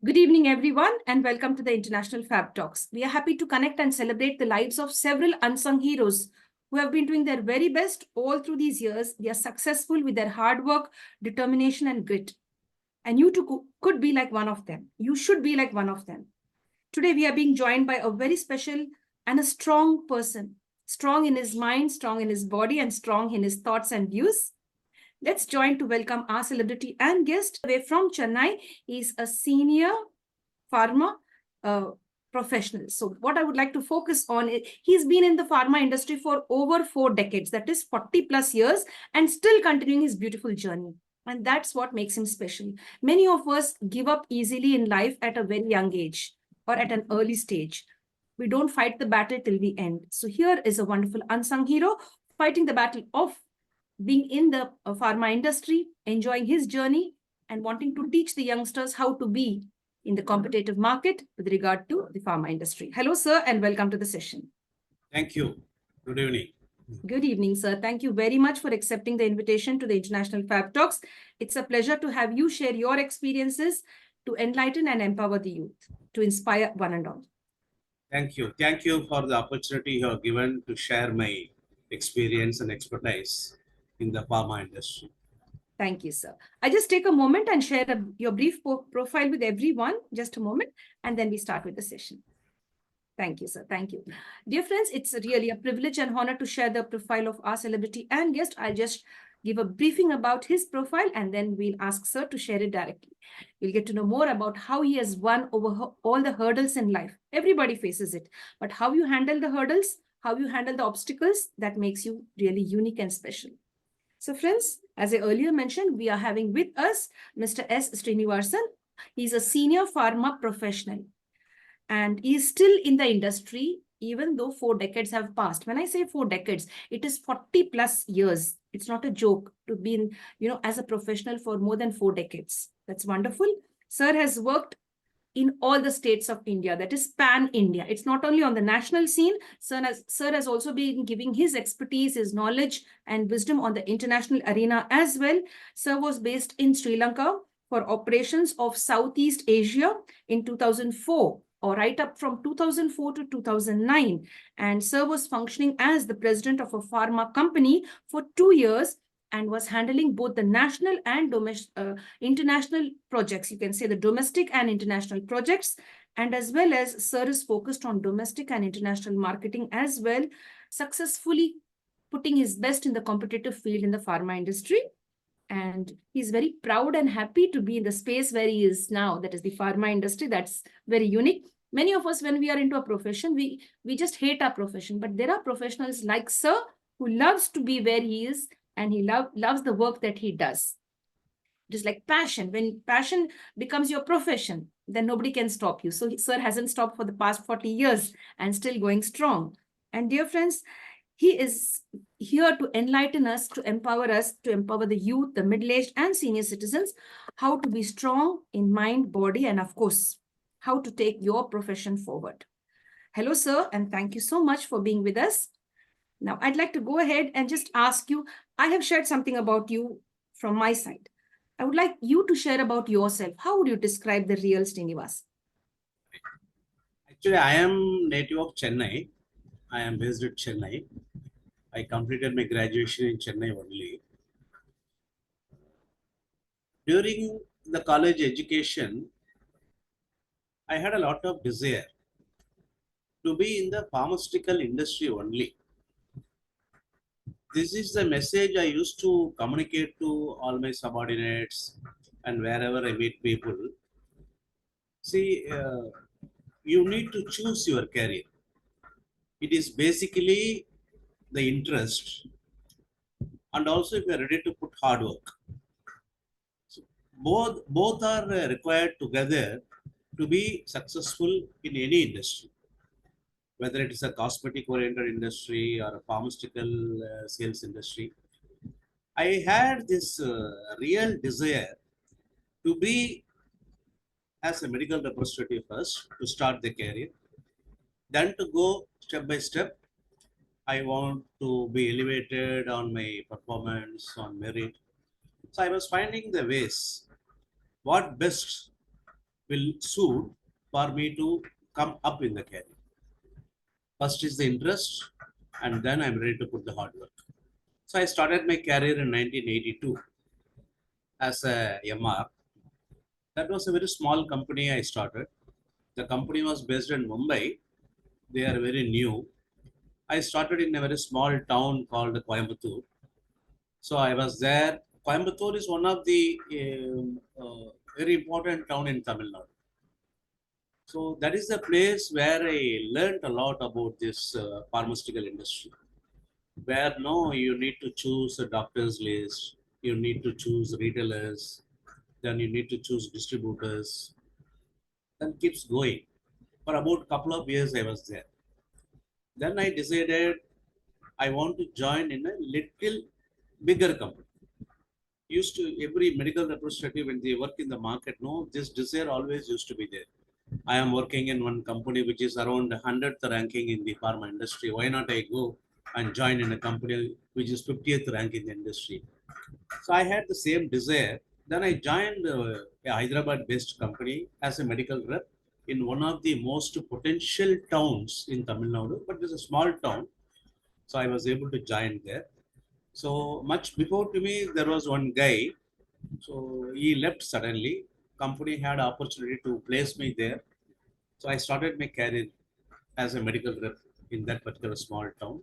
Good evening, everyone, and welcome to the International Fabtalks. We are happy to connect and celebrate the lives of several unsung heroes who have been doing their very best all through these years. They are successful with their hard work, determination, and grit. And you too could be like one of them. You should be like one of them. Today, we are being joined by a very special and a strong person, strong in his mind, strong in his body, and strong in his thoughts and views. Let's join to welcome our celebrity and guest away from Chennai. He's a senior pharma professional. So what I would like to focus on is he's been in the pharma industry for over 4 decades, that is 40 plus years, and still continuing his beautiful journey. And that's what makes him special. Many of us give up easily in life at a very young age or at an early stage. We don't fight the battle till the end. So here is a wonderful unsung hero fighting the battle of being in the pharma industry, enjoying his journey, and wanting to teach the youngsters how to be in the competitive market with regard to the pharma industry. Hello, sir, and welcome to the session. Thank you. Good evening. Good evening, sir. Thank you very much for accepting the invitation to the International Fab Talks. It's a pleasure to have you share your experiences to enlighten and empower the youth, to inspire one and all. Thank you. Thank you for the opportunity you have given to share my experience and expertise in the pharma industry. Thank you, sir. I just take a moment and share your brief profile with everyone. Just a moment, and then we start with the session. Thank you, sir. Thank you. Dear friends, it's really a privilege and honor to share the profile of our celebrity and guest. I'll just give a briefing about his profile, and then we'll ask sir to share it directly. We'll get to know more about how he has won over all the hurdles in life. Everybody faces it, but how you handle the hurdles, how you handle the obstacles, that makes you really unique and special. So friends, as I earlier mentioned, we are having with us Mr. S. Srinivasan. He's a senior pharma professional and he's still in the industry, even though 4 decades have passed. When I say 4 decades, it is 40 plus years. It's not a joke to be in, as a professional for more than 4 decades. That's wonderful. Sir has worked in all the states of India, that is pan-India. It's not only on the national scene. Sir has also been giving his expertise, his knowledge and wisdom on the international arena as well. Sir was based in Sri Lanka for operations of Southeast Asia in 2004 or right up from 2004 to 2009. And Sir was functioning as the president of a pharma company for 2 years and was handling both the national and international projects. You can say the domestic and international projects. And as well as Sir is focused on domestic and international marketing as well, successfully putting his best in the competitive field in the pharma industry. And he's very proud and happy to be in the space where he is now, that is the pharma industry. That's very unique. Many of us, when we are into a profession, we just hate our profession. But there are professionals like Sir who loves to be where he is, and he loves the work that he does. It is like passion. When passion becomes your profession, then nobody can stop you. So Sir hasn't stopped for the past 40 years and still going strong. And dear friends, he is here to enlighten us, to empower the youth, the middle-aged and senior citizens, how to be strong in mind, body, and of course, how to take your profession forward. Hello, sir, and thank you so much for being with us. Now, I'd like to go ahead and just ask you, I have shared something about you from my side. I would like you to share about yourself. How would you describe the real Srinivas? Actually, I am native of Chennai. I am based at Chennai. I completed my graduation in Chennai only. During the college education, I had a lot of desire to be in the pharmaceutical industry only. This is the message I used to communicate to all my subordinates and wherever I meet people. See, you need to choose your career. It is basically the interest, and also if you are ready to put hard work. So both are required together to be successful in any industry, whether it is a cosmetic oriented industry or a pharmaceutical sales industry. I had this real desire to be as a medical representative first to start the career, then to go step by step. I want to be elevated on my performance, on merit. So I was finding the ways, what best will suit for me to come up in the career. First is the interest, and then I'm ready to put the hard work. So I started my career in 1982 as a MR. That was a very small company I started. The company was based in Mumbai. They are very new. I started in a very small town called Coimbatore. So I was there. Coimbatore is one of the very important town in Tamil Nadu. So that is the place where I learned a lot about this pharmaceutical industry. Where no, you need to choose a doctor's list, you need to choose retailers, then you need to choose distributors, then keeps going. For about a couple of years, I was there. Then I decided I want to join in a little bigger company. Used to every medical representative when they work in the market, no, this desire always used to be there. I am working in one company which is around 100th ranking in the pharma industry. Why not I go and join in a company which is 50th rank in the industry? So I had the same desire. Then I joined a Hyderabad-based company as a medical rep in one of the most potential towns in Tamil Nadu, but it's a small town. So I was able to join there. So much before to me, there was one guy. So he left suddenly. Company had opportunity to place me there. So I started my career as a medical rep in that particular small town.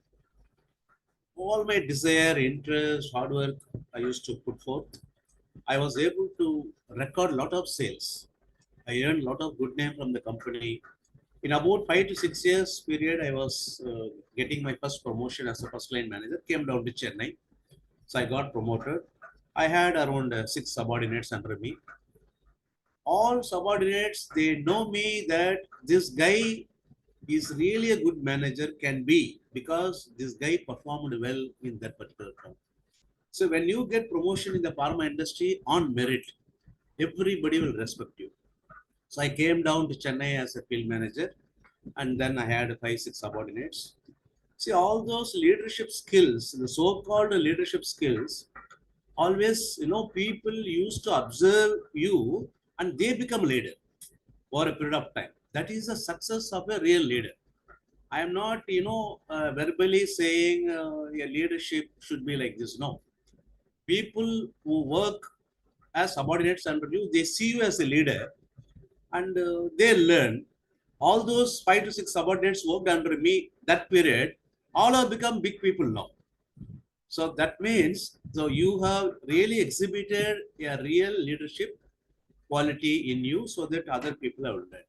All my desire, interest, hard work, I used to put forth. I was able to record a lot of sales. I earned a lot of good name from the company. In about 5 to 6 years period, I was getting my first promotion as a first line manager. Came down to Chennai, so I got promoted. I had around six subordinates under me. All subordinates they know me that this guy is really a good manager can be because this guy performed well in that particular town. So when you get promotion in the pharma industry on merit, everybody will respect you. So I came down to Chennai as a field manager, and then I had five, six subordinates. See, all those leadership skills, the so-called leadership skills, always, people used to observe you and they become leader over a period of time. That is the success of a real leader. I am not, verbally saying a leadership should be like this. No, people who work as subordinates under you, they see you as a leader and they learn. All those five to six subordinates worked under me that period, all have become big people now. So that means, so you have really exhibited a real leadership quality in you so that other people have learned.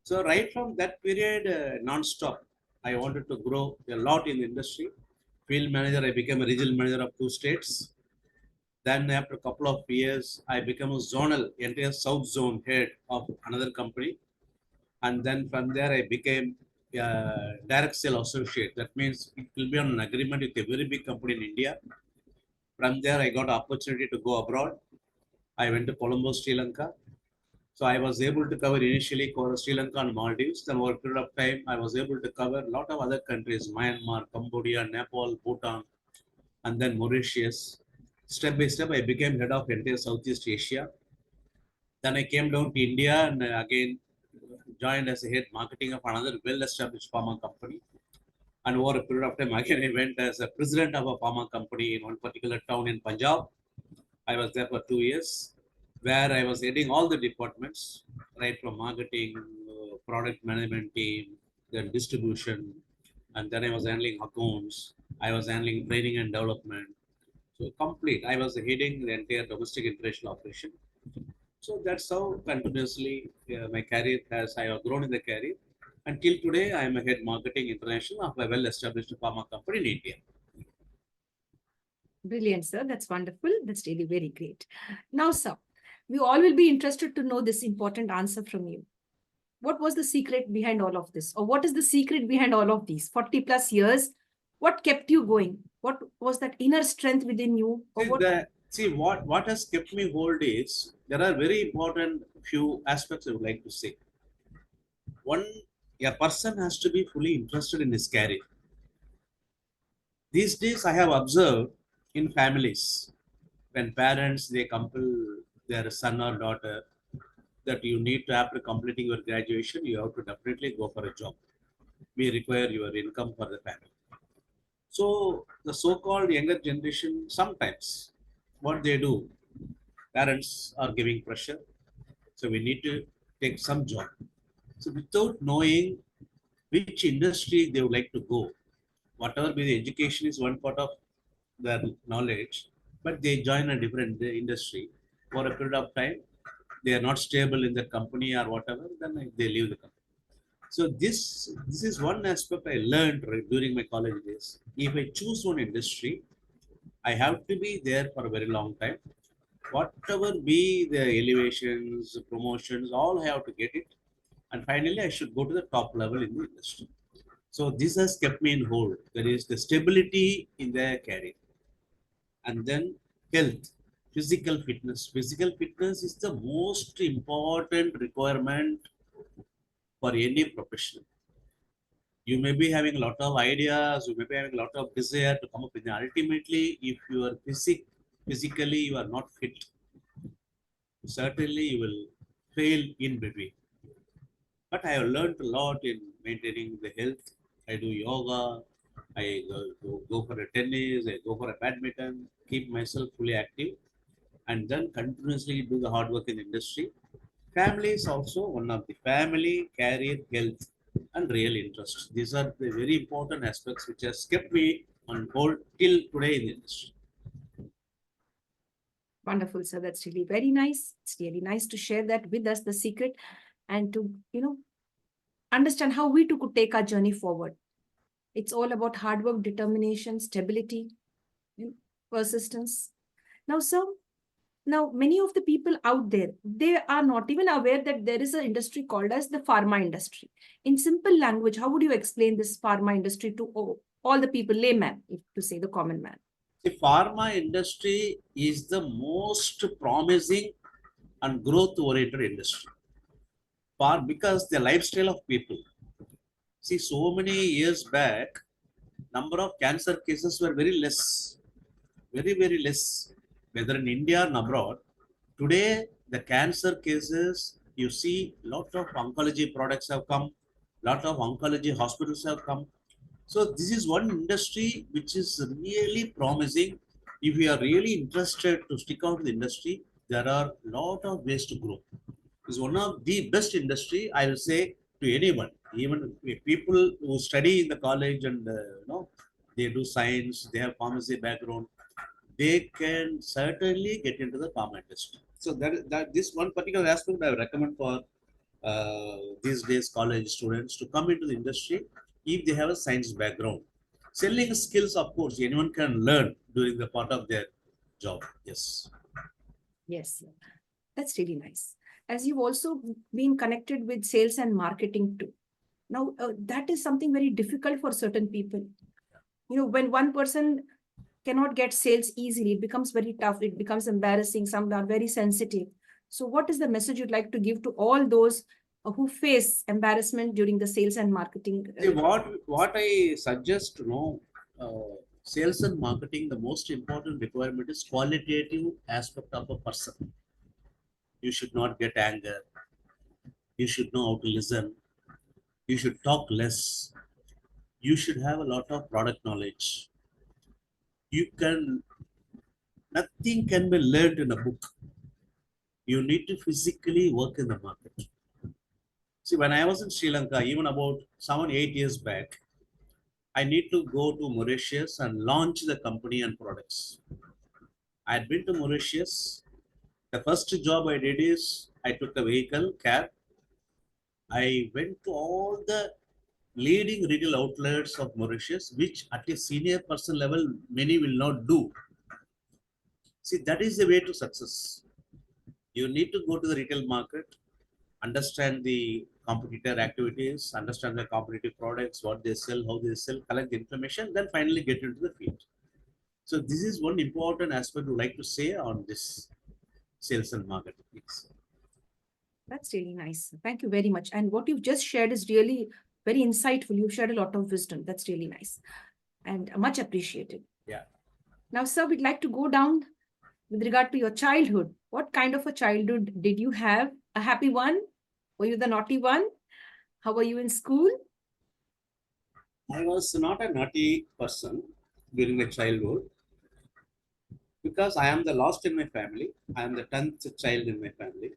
So right from that period, non-stop, I wanted to grow a lot in the industry. Field manager, I became a regional manager of two states. Then after a couple of years, I became a zonal, entire South Zone head of another company. And then from there, I became a direct sale associate. That means it will be on an agreement with a very big company in India. From there, I got opportunity to go abroad. I went to Colombo, Sri Lanka. So I was able to cover initially Sri Lanka and Maldives. Then over a period of time, I was able to cover a lot of other countries, Myanmar, Cambodia, Nepal, Bhutan, and then Mauritius. Step by step, I became head of entire Southeast Asia. Then I came down to India and again joined as a head marketing of another well-established pharma company. And over a period of time, again I went as a president of a pharma company in one particular town in Punjab. I was there for 2 years, where I was heading all the departments, right from marketing, product management team, then distribution, and then I was handling accounts. I was handling training and development. So complete. I was heading the entire domestic international operation. So that's how continuously my career has, I have grown in the career. Until today, I am a head marketing international of a well-established pharma company in India. Brilliant, sir. That's wonderful. That's really very great. Now, sir, we all will be interested to know this important answer from you. What was the secret behind all of this? Or what is the secret behind all of these 40 plus years? What kept you going? What was that inner strength within you? Or What has kept me hold is there are very important few aspects I would like to say. One, a person has to be fully interested in his career. These days, I have observed in families when parents they compel their son or daughter that you need to, after completing your graduation, you have to definitely go for a job. We require your income for the family. So the so-called younger generation, sometimes what they do, parents are giving pressure. So we need to take some job. So without knowing which industry they would like to go, whatever be the education is one part of their knowledge, but they join a different industry for a period of time. They are not stable in the company or whatever, then they leave the company. So this is one aspect I learned during my college days. If I choose one industry, I have to be there for a very long time. Whatever be the elevations, promotions, all I have to get it. And finally, I should go to the top level in the industry. So this has kept me in hold. There is the stability in the career. And then health, physical fitness. Physical fitness is the most important requirement for any professional. You may be having a lot of ideas, you may be having a lot of desire to come up with it. Ultimately, if you are physically you are not fit, certainly you will fail in between. But I have learned a lot in maintaining the health. I do yoga, I go for a tennis, I go for a badminton, keep myself fully active, and then continuously do the hard work in the industry. Family is also one of the family, career, health, and real interest. These are the very important aspects which has kept me on hold till today in the industry. Wonderful, sir. That's really very nice. It's really nice to share that with us, the secret, and to, understand how we too could take our journey forward. It's all about hard work, determination, stability, and persistence. Now, sir, now many of the people out there, they are not even aware that there is an industry called as the pharma industry. In simple language, how would you explain this pharma industry to all the people, layman, if to say the common man? The pharma industry is the most promising and growth oriented industry. Because the lifestyle of people. See, so many years back, number of cancer cases were very less, very less, whether in India or abroad. Today, the cancer cases, you see, lot of oncology products have come, lot of oncology hospitals have come. So this is one industry which is really promising. If you are really interested to stick out in the industry, there are lot of ways to grow. It's one of the best industry, I will say, to anyone. Even if people who study in the college and they do science, they have pharmacy background, they can certainly get into the pharma industry. So that this one particular aspect I recommend for these days college students to come into the industry if they have a science background. Selling skills, of course, anyone can learn during the part of their job. Yes. Yes, sir. That's really nice. As you've also been connected with sales and marketing too. Now, that is something very difficult for certain people. When one person cannot get sales easily, it becomes very tough. It becomes embarrassing. Some are very sensitive. So what is the message you'd like to give to all those who face embarrassment during the sales and marketing? See, what I suggest, sales and marketing, the most important requirement is qualitative aspect of a person. You should not get anger. You should know how to listen. You should talk less. You should have a lot of product knowledge. You can Nothing can be learned in a book. You need to physically work in the market. See, when I was in Sri Lanka, even about 7, 8 years back, I need to go to Mauritius and launch the company and products. I had been to Mauritius. The first job I did is I took a vehicle, cab. I went to all the leading retail outlets of Mauritius, which at a senior person level, many will not do. See, that is the way to success. You need to go to the retail market, understand the competitor activities, understand the competitive products, what they sell, how they sell, collect the information, then finally get into the field. So this is one important aspect we like to say on this sales and marketing. Yes. That's really nice. Thank you very much. And what you've just shared is really very insightful. You've shared a lot of wisdom. That's really nice and much appreciated. Yeah. Now, sir, we'd like to go down with regard to your childhood. What kind of a childhood did you have? A happy one? Were you the naughty one? How were you in school? I was not a naughty person during my childhood because I am the last in my family. I am the 10th child in my family.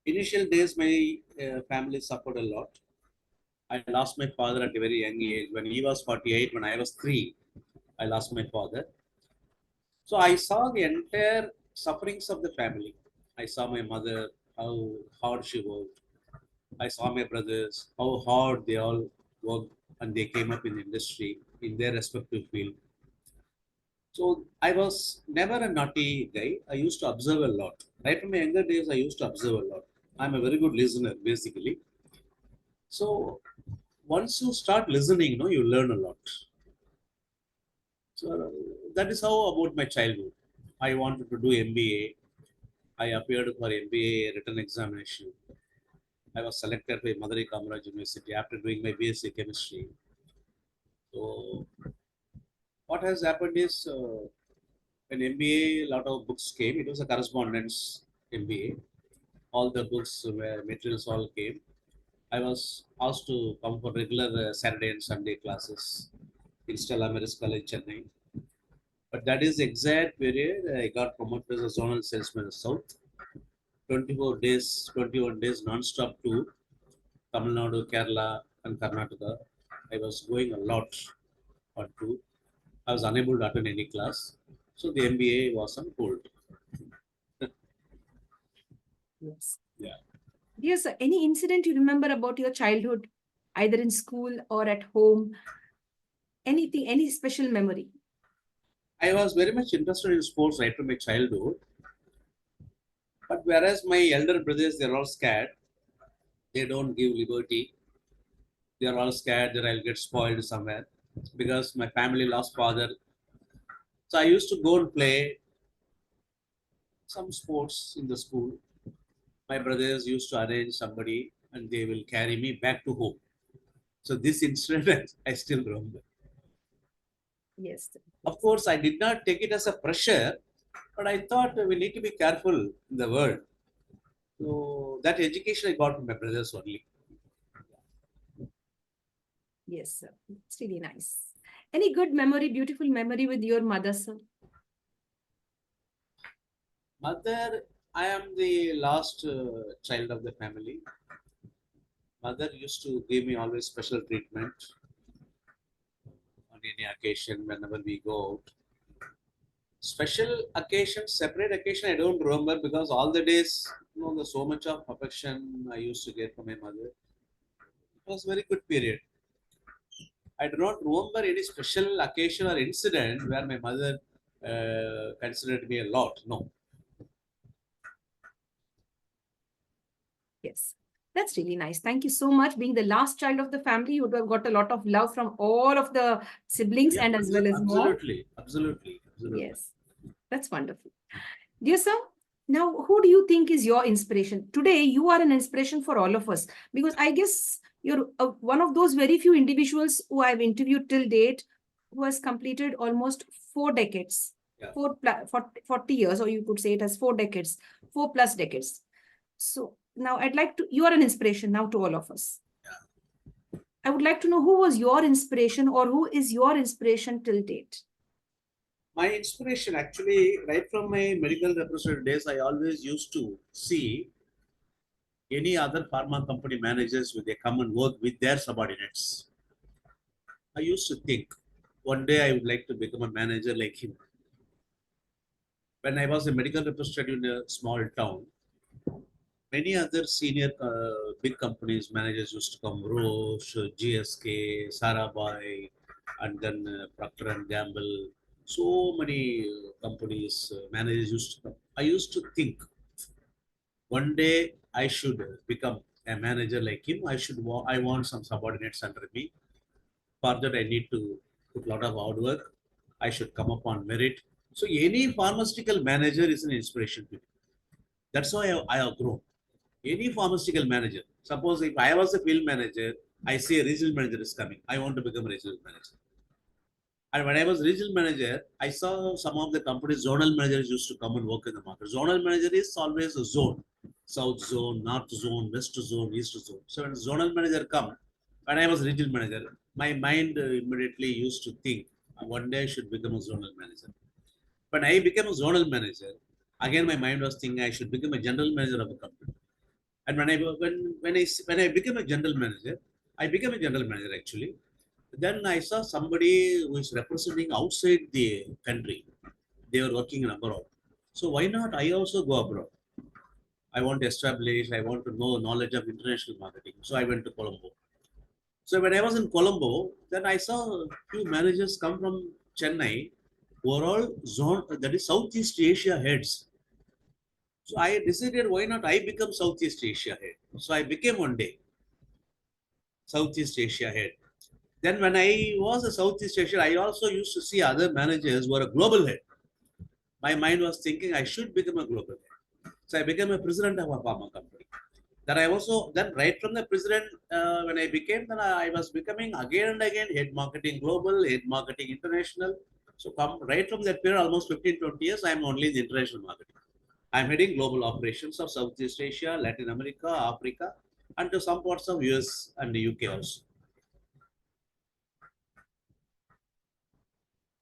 Initial days, my family suffered a lot. I lost my father at a very young age. When he was 48, when I was 3, I lost my father. So I saw the entire sufferings of the family. I saw my mother, how hard she worked. I saw my brothers, how hard they all worked and they came up in the industry in their respective field. So I was never a naughty guy. I used to observe a lot. Right from my younger days, I used to observe a lot. I'm a very good listener, basically. So once you start listening, you learn a lot. So that is how about my childhood. I wanted to do MBA. I appeared for MBA written examination. I was selected by Madurai Kamaraj University after doing my BSc chemistry. So what has happened is an MBA, lot of books came. It was a correspondence MBA. All the books, materials all came. I was asked to come for regular Saturday and Sunday classes in Stella Maris College, Chennai. But that is exact period I got promoted as a zonal salesman South. 24 days, 21 days non-stop to Tamil Nadu, Kerala, and Karnataka. I was going a lot on tour. I was unable to attend any class. So the MBA was on hold. Yes. Yeah. Yes, sir. Any incident you remember about your childhood, either in school or at home? Anything, any special memory? I was very much interested in sports right from my childhood. But whereas my elder brothers, they're all scared. They don't give liberty. They're all scared that I'll get spoiled somewhere because my family lost father. So I used to go and play some sports in the school. My brothers used to arrange somebody and they will carry me back to home. So this incident I still remember. Yes. Of course, I did not take it as a pressure, but I thought we need to be careful in the world. So that education I got from my brothers only. Yes, sir. It's really nice. Any good memory, beautiful memory with your mother, sir? Mother, I am the last child of the family. Mother used to give me always special treatment on any occasion whenever we go out. Special occasion, separate occasion, I don't remember because all the days, there's so much of affection I used to get from my mother. It was a very good period. I do not remember any special occasion or incident where my mother considered me a lot. No. Yes. That's really nice. Thank you so much. Being the last child of the family, you would have got a lot of love from all of the siblings Yeah, and as well as mom. absolutely, absolutely, absolutely. Yes, that's wonderful. Dear sir, now who do you think is your inspiration? Today, you are an inspiration for all of us because I guess you're one of those very few individuals who I've interviewed till date who has completed almost 4 decades, Yeah. 40 years, or you could say it as 4 decades, 4+ decades. So now I'd like to, you are an inspiration now to all of us. I would like to know who was your inspiration or who is your inspiration till date. My inspiration actually, right from my medical representative days, I always used to see any other pharma company managers when they come and work with their subordinates. I used to think one day I would like to become a manager like him. When I was a medical representative in a small town, many other senior big companies managers used to come, Roche, GSK, Sarabai, and then Procter and Gamble. So many companies managers used to come. I used to think one day I should become a manager like him. I want some subordinates under me. For that, I need to put a lot of hard work. I should come up on merit. So any pharmaceutical manager is an inspiration to me. That's why I have grown. Any pharmaceutical manager. Suppose if I was a field manager, I see a regional manager is coming. I want to become a regional manager. And when I was regional manager, I saw some of the companies, zonal managers used to come and work in the market. Zonal manager is always a zone, south zone, north zone, west zone, east zone. So when zonal manager come, when I was regional manager, my mind immediately used to think, one day I should become a zonal manager. When I became a zonal manager, again my mind was thinking I should become a general manager of a company. And when I became a general manager, I became a general manager actually. Then I saw somebody who is representing outside the country. They were working in abroad. So why not I also go abroad? I want to establish, I want to know knowledge of international marketing. So I went to Colombo. So when I was in Colombo, then I saw a few managers come from Chennai who are all zone, that is Southeast Asia heads. So I decided why not I become Southeast Asia head. So I became one day Southeast Asia head. Then when I was a Southeast Asia, I also used to see other managers who are a global head. My mind was thinking I should become a global head. So I became a president of a pharma company. Then I also, then right from the president, when I became, then I was becoming again and again head marketing global, head marketing international. So right from that period, almost 15, 20 years, I'm only in the international marketing. I'm heading global operations of Southeast Asia, Latin America, Africa, and to some parts of US and the UK also.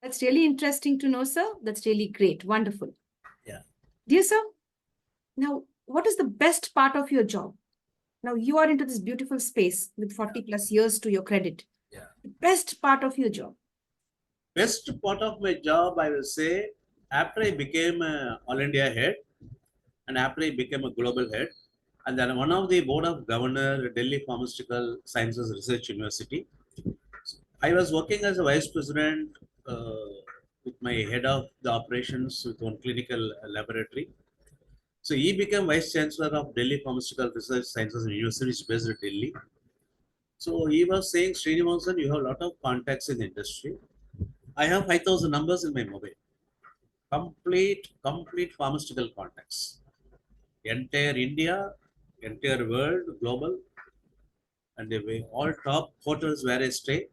That's really interesting to know, sir. That's really great. Wonderful. Yeah. Dear sir, now what is the best part of your job? Now you are into this beautiful space with 40 plus years to your credit. Yeah. The best part of your job. Best part of my job, I will say, after I became All India head and after I became a global head, and then one of the board of governor, Delhi Pharmaceutical Sciences Research University. I was working as a vice president with my head of the operations with one clinical laboratory. So he became vice chancellor of Delhi Pharmaceutical Research Sciences University, which is based at Delhi. So he was saying, Srinivasan, you have a lot of contacts in the industry. I have 5,000 numbers in my mobile. Complete pharmaceutical contacts. Entire India, entire world, global, and they were all top hotels where I stay,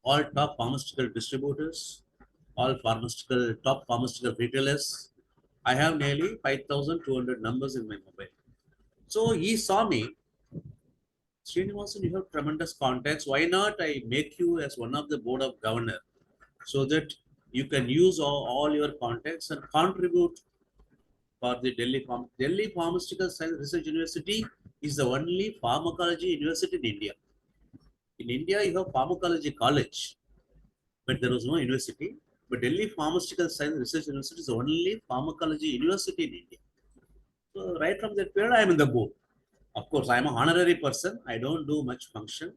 all top pharmaceutical distributors, all pharmaceutical top pharmaceutical retailers. I have nearly 5,200 numbers in my mobile. So he saw me, Srinivasan, you have tremendous contacts. Why not I make you as one of the board of governor so that you can use all your contacts and contribute for the Delhi Pharmaceutical Science Research University is the only pharmacology university in India. In India, you have pharmacology college, but there was no university. But Delhi Pharmaceutical Science Research University is the only pharmacology university in India. So right from that period, I am in the board. Of course, I am a honorary person. I don't do much function,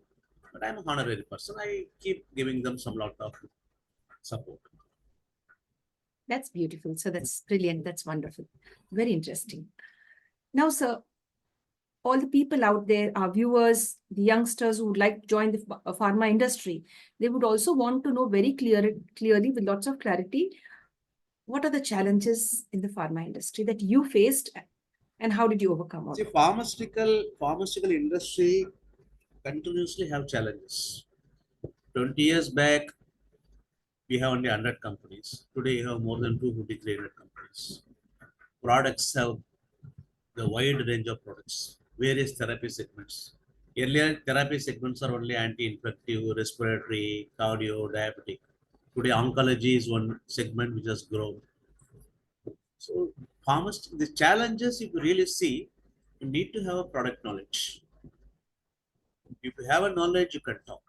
but I am a honorary person. I keep giving them some lot of support. That's beautiful. So that's brilliant. That's wonderful. Very interesting. Now, sir, all the people out there, our viewers, the youngsters who would like to join the pharma industry, they would also want to know very clearly, with lots of clarity, what are the challenges in the pharma industry that you faced and how did you overcome all See, of them? pharmaceutical industry continuously have challenges. 20 years back, we have only 100 companies. Today, you have more than 250, 300 companies. Products have the wide range of products, various therapy segments. Earlier, therapy segments are only anti-infective, respiratory, cardio, diabetic. Today, oncology is one segment which has grown. So, the challenges, if you really see, you need to have a product knowledge. If you have a knowledge, you can talk.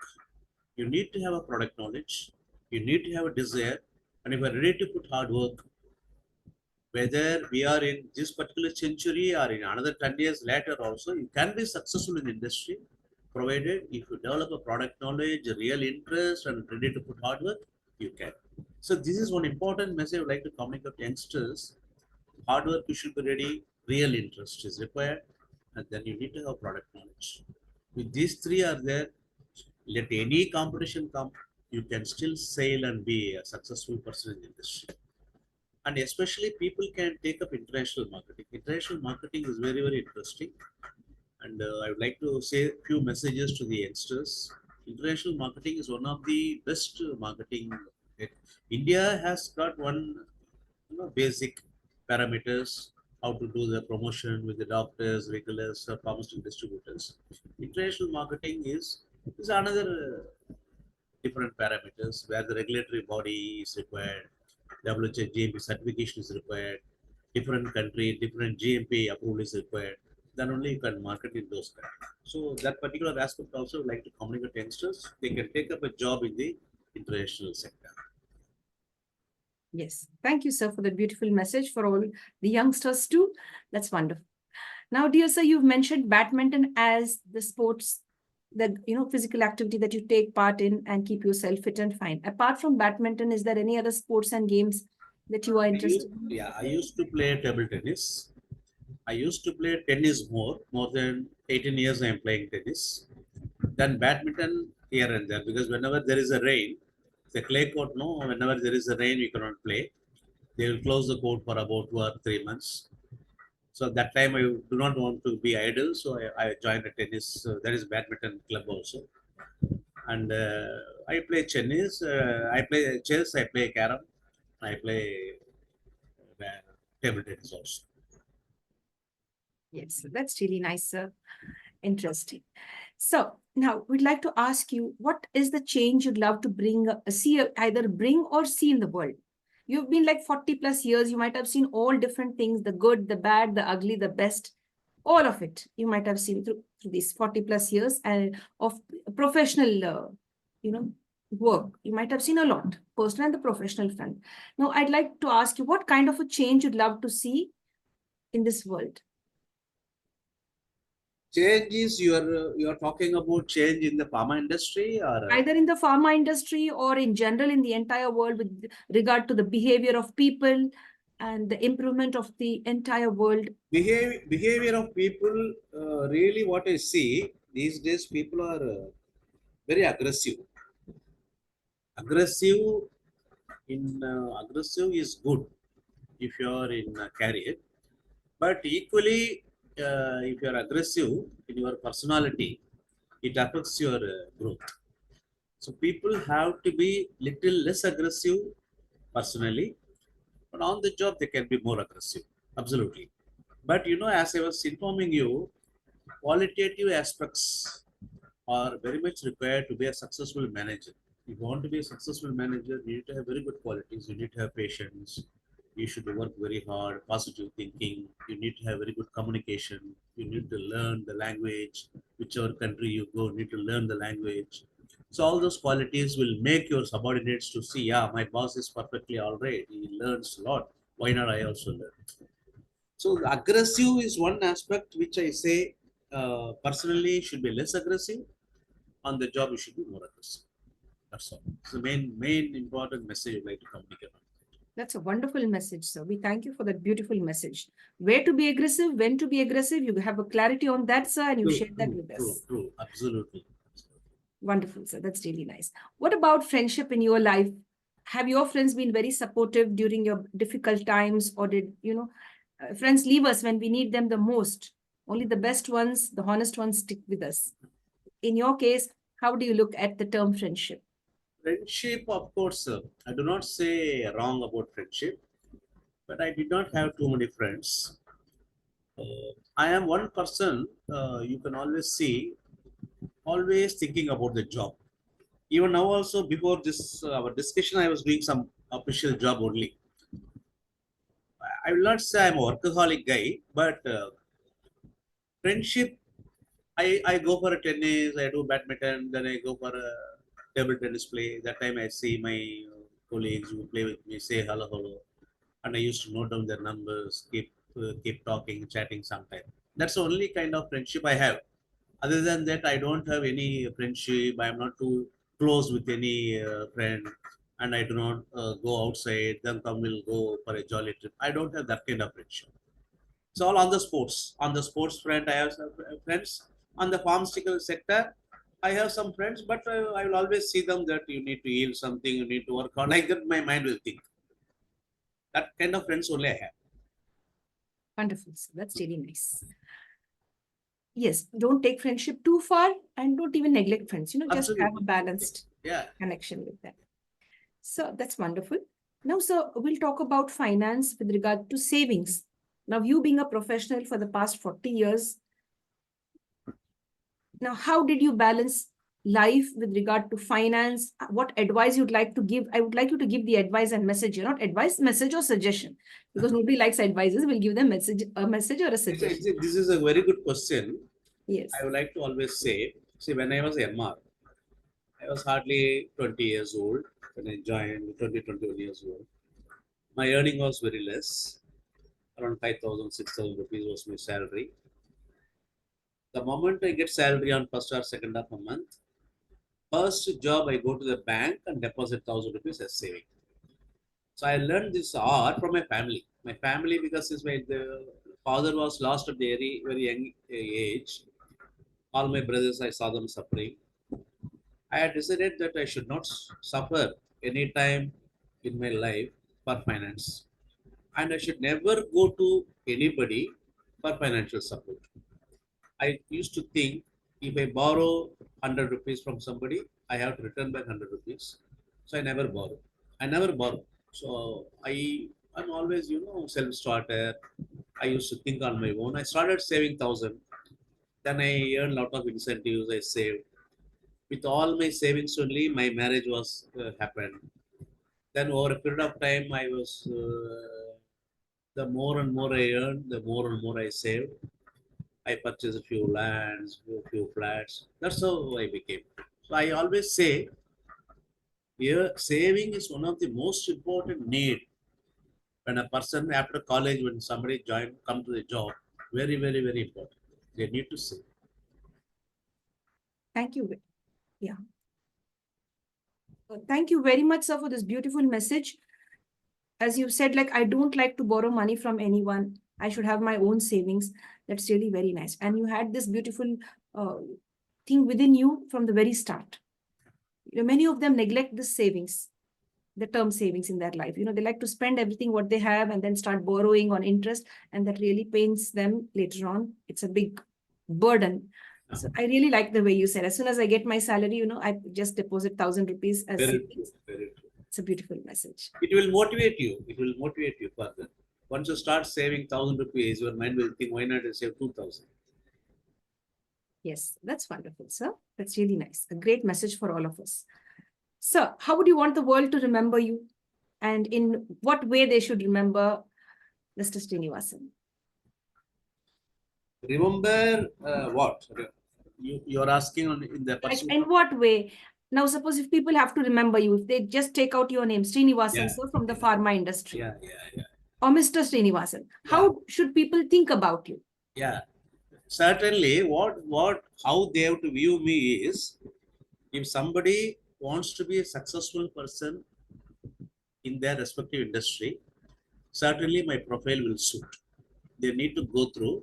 You need to have a product knowledge. You need to have a desire. And if you are ready to put hard work, whether we are in this particular century or in another 10 years later also, you can be successful in the industry, provided if you develop a product knowledge, a real interest, and ready to put hard work, you can. So this is one important message I would like to communicate to youngsters. Hard work, you should be ready, real interest is required, and then you need to have product knowledge. If these three are there, let any competition come, you can still sail and be a successful person in the industry. And especially people can take up international marketing. International marketing is very, very interesting. And I would like to say a few messages to the youngsters. International marketing is one of the best marketing India has got one, basic parameters how to do the promotion with the doctors, regulars, pharmaceutical distributors. International marketing is another different parameters where the regulatory body is required, WHO GMP certification is required, different country, different GMP approval is required. Then only you can market in those countries. So that particular aspect also like to communicate to youngsters. They can take up a job in the international sector. Yes. Thank you, sir, for that beautiful message for all the youngsters too. That's wonderful. Now, dear sir, you've mentioned badminton as the sports, the physical activity that you take part in and keep yourself fit and fine. Apart from badminton, is there any other sports and games that you are interested in? I used to play table tennis. I used to play tennis more than 18 years I am playing tennis. Then badminton here and there because whenever there is a rain, the clay court, no, whenever there is a rain, we cannot play. They will close the court for about 2 or 3 months. So at that time, I do not want to be idle. So I joined a tennis, that is badminton club also. And I play tennis, I play chess, I play carom, I play table tennis also. Yes, that's really nice, sir. Interesting. So now we'd like to ask you, what is the change you'd love to either bring or see in the world? You've been like 40 plus years. You might have seen all different things, the good, the bad, the ugly, the best, all of it. You might have seen through these 40 plus years of professional, work. You might have seen a lot, personal and the professional front. Now, I'd like to ask you, what kind of a change you'd love to see in this world? Change is you're talking about change in the pharma industry or Either in the pharma industry or in general in the entire world with regard to the behavior of people and the improvement of the entire world. behavior of people. Really, what I see these days, people are very aggressive. Aggressive aggressive is good if you are in a career, but equally, if you are aggressive in your personality, it affects your growth. So people have to be little less aggressive personally, but on the job they can be more aggressive. Absolutely. But as I was informing you, qualitative aspects are very much required to be a successful manager. If you want to be a successful manager, you need to have very good qualities. You need to have patience. You should work very hard, positive thinking. You need to have very good communication. You need to learn the language. Whichever country you go, you need to learn the language. So all those qualities will make your subordinates to see, yeah, my boss is perfectly all right. He learns a lot. Why not I also learn? So aggressive is one aspect which I say personally should be less aggressive. On the job, you should be more aggressive. That's all. It's the main important message I'd like to communicate. That's a wonderful message, sir. We thank you for that beautiful message. Where to be aggressive, when to be aggressive, you have a clarity on that, sir, and you shared that with us. True. Absolutely. Wonderful, sir. That's really nice. What about friendship in your life? Have your friends been very supportive during your difficult times, or did, friends leave us when we need them the most? Only the best ones, the honest ones stick with us. In your case, how do you look at the term friendship? Friendship, of course, I do not say wrong about friendship, but I did not have too many friends. I am one person you can always see, always thinking about the job. Even now, also before this our discussion, I was doing some official job only. I will not say I'm a workaholic guy, but friendship, I go for a tennis, I do badminton, then I go for a table tennis play. That time I see my colleagues who play with me, say hello, hello, and I used to note down their numbers, keep talking, chatting sometime. That's the only kind of friendship I have. Other than that, I don't have any friendship. I am not too close with any friend, and I do not go outside. Then come will go for a jolly trip. I don't have that kind of friendship. It's all on the sports. On the sports front, I have some friends. On the pharmaceutical sector, I have some friends, but I will always see them that you need to yield something, you need to work on. Like that, my mind will think. That kind of friends only I have. Wonderful. Sir. That's really nice. Yes, don't take friendship too far and don't even neglect friends. Just have a Absolutely. balanced Yeah. connection with them. So that's wonderful. Now, sir, we'll talk about finance with regard to savings. Now, you being a professional for the past 40 years, now, how did you balance life with regard to finance? What advice you'd like to give? I would like you to give the advice and message, not advice, message or suggestion, because nobody likes advices. We'll give them a message or a suggestion. This is a very good question. Yes. I would like to always say, see, when I was MR, I was hardly 20 years old when I joined, 21 years old. My earning was very less, around 5,000, 6,000 rupees was my salary. The moment I get salary on first or second of a month, first job I go to the bank and deposit 1,000 rupees as saving. So I learned this art from my family. My family, because the father was lost at a very young age. All my brothers, I saw them suffering. I had decided that I should not suffer any time in my life for finance, and I should never go to anybody for financial support. I used to think if I borrow 100 rupees from somebody, I have to return back 100 rupees. So I never borrow. I never borrow. So I'm always, self-starter. I used to think on my own. I started saving 1,000. Then I earned a lot of incentives. I saved. With all my savings only, my marriage was happened. Then over a period of time, the more and more I earned, the more and more I saved. I purchased a few lands, a few flats. That's how I became. So I always say, here saving is one of the most important need when a person after college, when somebody come to the job, very, very, very important. They need to save. Thank you. Yeah. Thank you very much, sir, for this beautiful message. As you said, like, I don't like to borrow money from anyone. I should have my own savings. That's really very nice. And you had this beautiful thing within you from the very start. Many of them neglect this savings, the term savings in their life. They like to spend everything what they have and then start borrowing on interest, and that really pains them later on. It's a big burden. So I really like the way you said, as soon as I get my salary, I just deposit 1,000 rupees as Very true. savings. Very true. It's a beautiful message. It will motivate you. It will motivate you further. Once you start saving 1,000 rupees, your mind will think, why not I save 2,000? Yes, that's wonderful, sir. That's really nice. A great message for all of us. Sir, how would you want the world to remember you? And in what way they should remember Mr. Srinivasan? Remember what? You're asking in the Like, person. in what way? Now, suppose if people have to remember you, if they just take out your name, Srinivasan, Yeah, sir, from the yeah, pharma industry, yeah. or Mr. Srinivasan, Yeah, how should people think about you? yeah. Certainly, how they have to view me is, if somebody wants to be a successful person in their respective industry, certainly my profile will suit. They need to go through.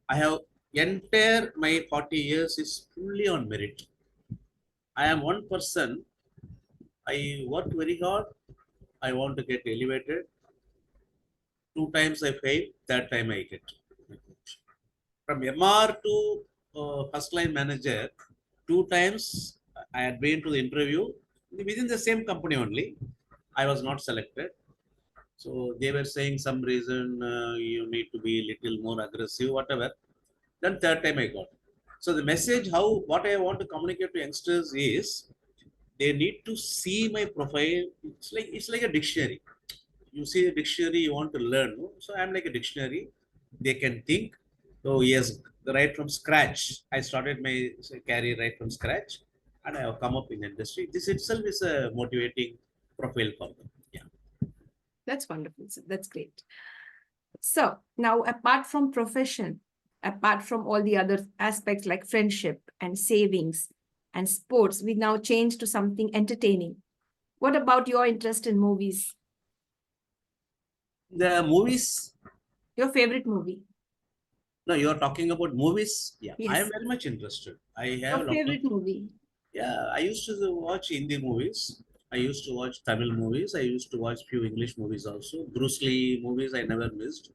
I have entire my 40 years is fully on merit. I am one person. I work very hard. I want to get elevated. Two times I fail. Third time I get. From MR to first line manager, two times I had been to the interview within the same company only. I was not selected. So they were saying some reason you need to be little more aggressive, whatever. Then third time I got. So the message, what I want to communicate to youngsters is, they need to see my profile. It's like a dictionary. You see a dictionary, you want to learn. No? So I'm like a dictionary. They can think. So yes, right from scratch. I started my career right from scratch, and I have come up in the industry. This itself is a motivating profile for them. Yeah. That's wonderful, sir. That's great. So now, apart from profession, apart from all the other aspects like friendship and savings and sports, we now change to something entertaining. What about your interest in movies? The movies. Your favorite movie? No, you are talking about movies. Yeah, I am Yes. very much interested. I have Your a lot of. favorite movie? Yeah, I used to watch Hindi movies. I used to watch Tamil movies. I used to watch few English movies also. Bruce Lee movies I never missed.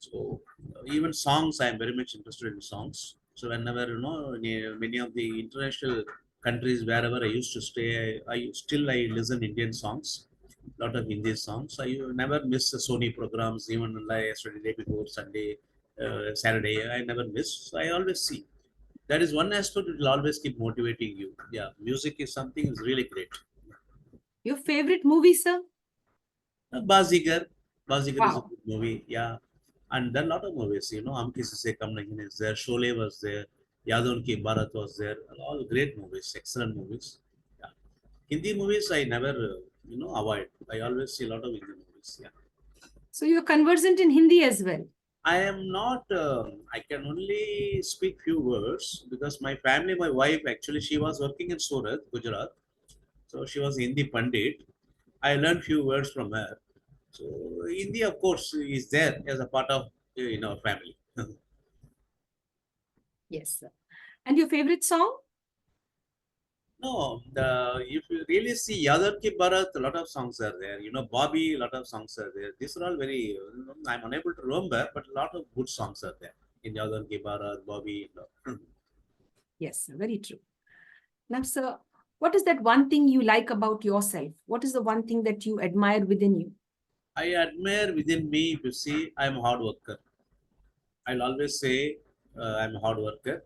So even songs, I am very much interested in songs. So whenever many of the international countries wherever I used to stay, I listen Indian songs, lot of Hindi songs. I never miss the Sony programs, even like yesterday, day before Sunday, Saturday. I never miss. So I always see. That is one aspect that will always keep motivating you. Yeah, music is something is really great. Your favorite movie, sir? Bazigar, Bazigar is a Wow. good movie. Yeah, and there are a lot of movies. Hum kisi se kam nahi is there. Sholay was there. Yadon Ki Bharat was there. All great movies, excellent movies. Yeah. Hindi movies I never, avoid. I always see a lot of Hindi movies. Yeah. So you're conversant in Hindi as well. I am not. I can only speak few words because my family, my wife, actually, she was working in Surat, Gujarat. So she was Hindi Pandit. I learned few words from her. So Hindi, of course, is there as a part of in our family. Yes, sir. And your favorite song? No, if you really see Yadar Ki Bharat, a lot of songs are there. Bobby, a lot of songs are there. These are all very, I'm unable to remember, but a lot of good songs are there in Yadar Ki Bharat, Bobby. Yes, sir. Very true. Now, sir, what is that one thing you like about yourself? What is the one thing that you admire within you? I admire within me, if you see, I'm a hard worker. I'll always say I'm a hard worker.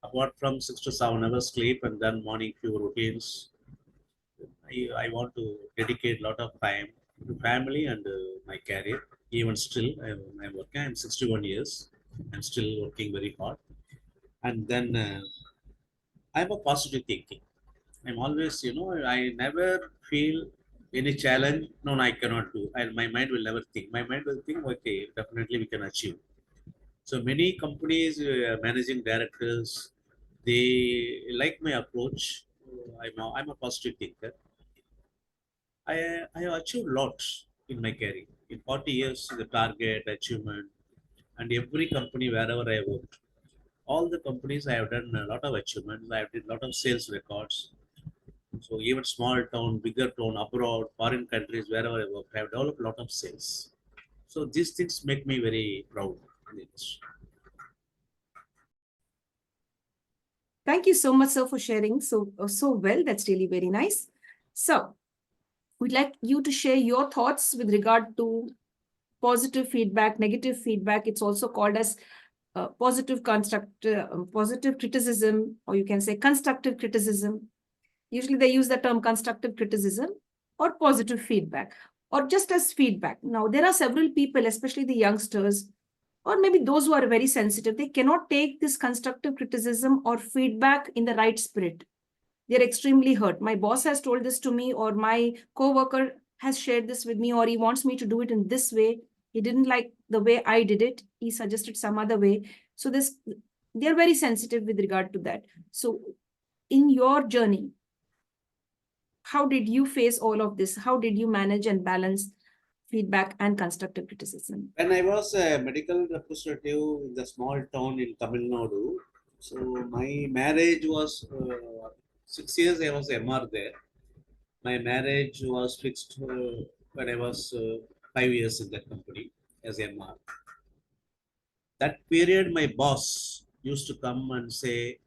Apart from 6 to 7 hours sleep and then morning few routines, I want to dedicate a lot of time to family and my career. Even still, I'm working. I'm 61 years. I'm still working very hard. And then I'm a positive thinking. I'm always, I never feel any challenge. No, no, I cannot do. My mind will never think. My mind will think, okay, definitely we can achieve. So many companies, managing directors, they like my approach. I'm a positive thinker. I have achieved lots in my career. In 40 years, the target, achievement, and every company wherever I worked, all the companies I have done a lot of achievements. I have did a lot of sales records. So even small town, bigger town, abroad, foreign countries, wherever I work, I have developed a lot of sales. So these things make me very proud in the industry. Thank you so much, sir, for sharing so well. That's really very nice. So, we'd like you to share your thoughts with regard to positive feedback, negative feedback. It's also called as positive criticism, or you can say constructive criticism. Usually they use the term constructive criticism or positive feedback or just as feedback. Now, there are several people, especially the youngsters, or maybe those who are very sensitive, they cannot take this constructive criticism or feedback in the right spirit. They're extremely hurt. My boss has told this to me, or my coworker has shared this with me, or he wants me to do it in this way. He didn't like the way I did it. He suggested some other way. So they're very sensitive with regard to that. So in your journey, how did you face all of this? How did you manage and balance feedback and constructive criticism? When I was a medical representative in the small town in Tamil Nadu, so my marriage was 6 years. I was MR there. My marriage was fixed when I was 5 years in that company as MR. That period, my boss used to come and say,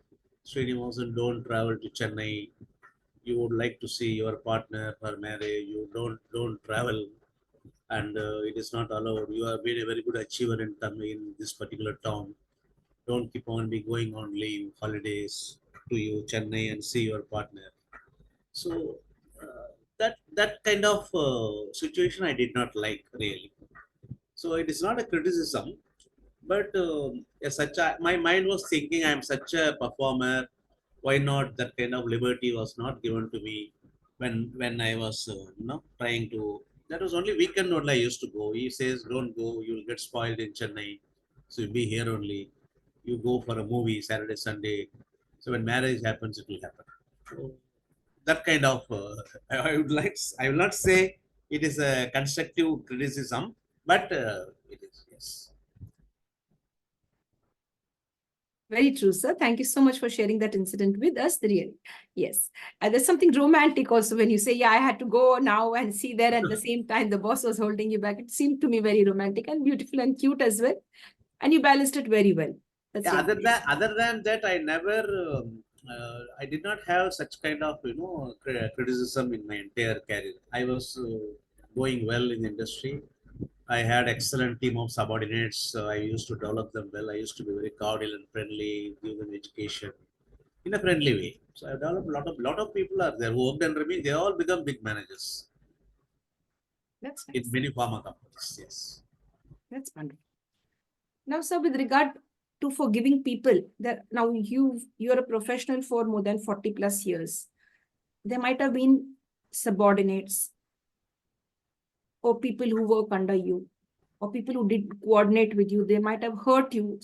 Srinivasan, don't travel to Chennai. You would like to see your partner for marriage. You don't travel, and it is not allowed. You have been a very good achiever in this particular town. Don't keep on be going on leave, holidays to you, Chennai, and see your partner. So that kind of situation I did not like really. So it is not a criticism, but my mind was thinking I'm such a performer. Why not that kind of liberty was not given to me when I was trying to. That was only weekend only I used to go. He says don't go, you'll get spoiled in Chennai. So you'll be here only. You go for a movie Saturday Sunday. So when marriage happens, it will happen. So that kind of I will not say it is a constructive criticism, but it is yes. Very true, sir. Thank you so much for sharing that incident with us. Really, yes. And there's something romantic also when you say, yeah, I had to go now and see there at the same time the boss was holding you back. It seemed to me very romantic and beautiful and cute as well. And you balanced it very well. That's Yeah, really great. other than that, I never, I did not have such kind of criticism in my entire career. I was going well in the industry. I had excellent team of subordinates. I used to develop them well. I used to be very cordial and friendly, give them education in a friendly way. So I developed a lot of people are there who worked under me. They all become big managers That's in nice. many pharma companies. Yes. That's wonderful. Now, sir, with regard to forgiving people, that now you're a professional for more than 40 plus years. There might have been subordinates or people who work under you or people who did coordinate with you. They might have hurt you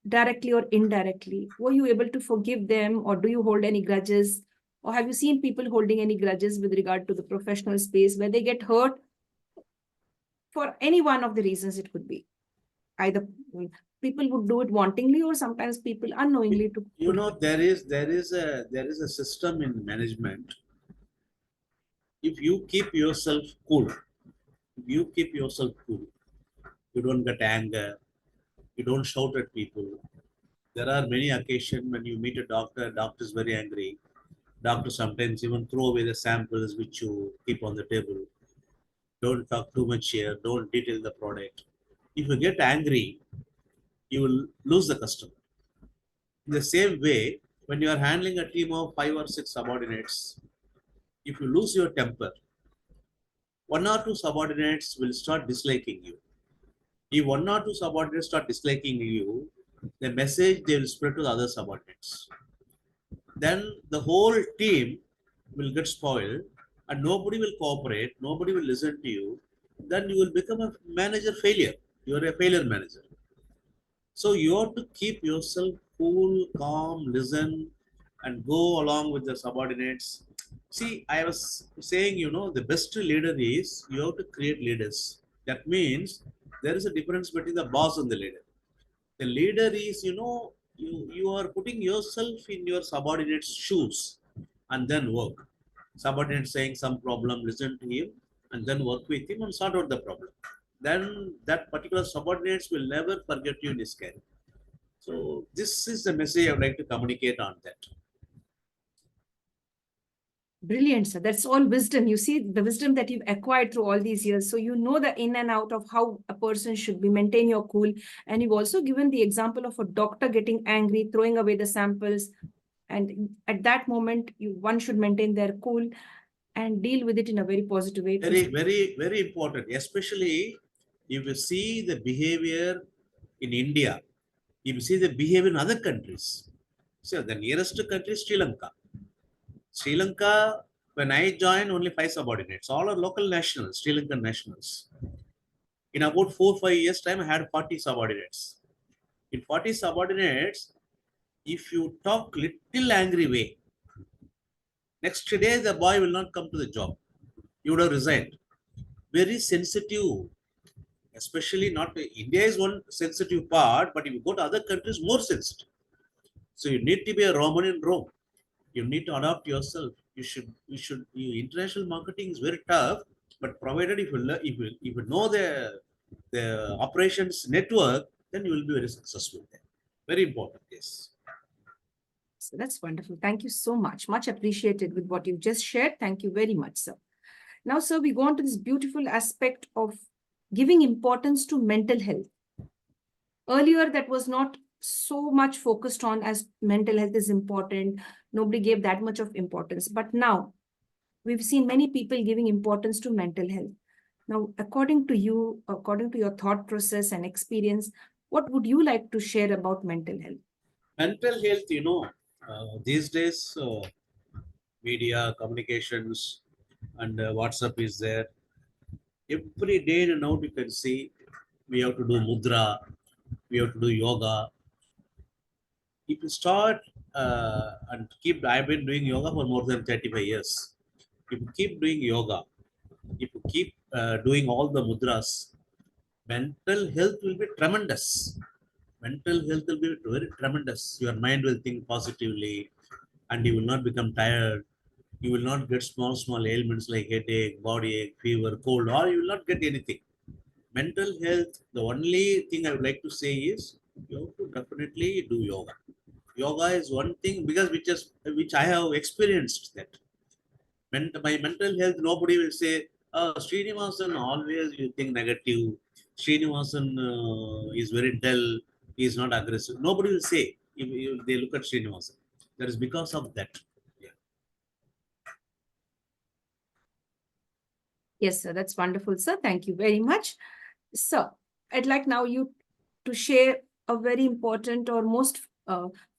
directly or indirectly. Were you able to forgive them, or do you hold any grudges? Or have you seen people holding any grudges with regard to the professional space where they get hurt for any one of the reasons it could be? Either people would do it wantingly, or sometimes people unknowingly to You could know, hurt. there is a system in management. If you keep yourself cool, you keep yourself cool. You don't get anger. You don't shout at people. There are many occasions when you meet a doctor. Doctor is very angry. Doctor sometimes even throw away the samples which you keep on the table. Don't talk too much here. Don't detail the product. If you get angry, you will lose the customer. In the same way, when you are handling a team of 5 or 6 subordinates, if you lose your temper, 1 or 2 subordinates will start disliking you. If 1 or 2 subordinates start disliking you, the message they will spread to the other subordinates. Then the whole team will get spoiled and nobody will cooperate, nobody will listen to you. Then you will become a manager failure. You are a failure manager. So you have to keep yourself cool, calm, listen, and go along with the subordinates. See, I was saying, the best leader is you have to create leaders. That means there is a difference between the boss and the leader. The leader is, you are putting yourself in your subordinate's shoes and then work. Subordinate saying some problem, listen to him, and then work with him and sort out the problem. Then that particular subordinates will never forget you in his career. So this is the message I would like to communicate on that. Brilliant, sir. That's all wisdom. You see the wisdom that you've acquired through all these years. So you know the in and out of how a person should be. Maintain your cool. And you've also given the example of a doctor getting angry, throwing away the samples. And at that moment, one should maintain their cool and deal with it in a very positive way. Very, very, very important, especially if you see the behavior in India, if you see the behavior in other countries. So the nearest country is Sri Lanka. Sri Lanka, when I joined, only 5 subordinates. All are local nationals, Sri Lankan nationals. In about 4 or 5 years' time, I had 40 subordinates. In 40 subordinates, if you talk little angry way, next day the boy will not come to the job. You would have resigned. Very sensitive, especially not India is one sensitive part, but if you go to other countries, more sensitive. So you need to be a Roman in Rome. You need to adapt yourself. International marketing is very tough, but provided if you know the operations network, then you will be very successful there. Very important, yes. So that's wonderful. Thank you so much. Much appreciated with what you've just shared. Thank you very much, sir. Now, sir, we go on to this beautiful aspect of giving importance to mental health. Earlier, that was not so much focused on as mental health is important. Nobody gave that much of importance. But now, we've seen many people giving importance to mental health. Now, according to you, according to your thought process and experience, what would you like to share about mental health? Mental health, these days, media, communications, and WhatsApp is there. Every day in and out, you can see we have to do mudra, we have to do yoga. If you start and keep, I've been doing yoga for more than 35 years. If you keep doing yoga, if you keep doing all the mudras, mental health will be tremendous. Mental health will be very tremendous. Your mind will think positively and you will not become tired. You will not get small ailments like headache, body ache, fever, cold, or you will not get anything. Mental health, the only thing I would like to say is You have to definitely do yoga. Yoga is one thing because which I have experienced that. My mental health, nobody will say, Srinivasan, always you think negative. Srinivasan is very dull. He is not aggressive. Nobody will say if they look at Srinivasan. That is because of that. Yeah. Yes, sir. That's wonderful, sir. Thank you very much. So I'd like now you to share a very important or most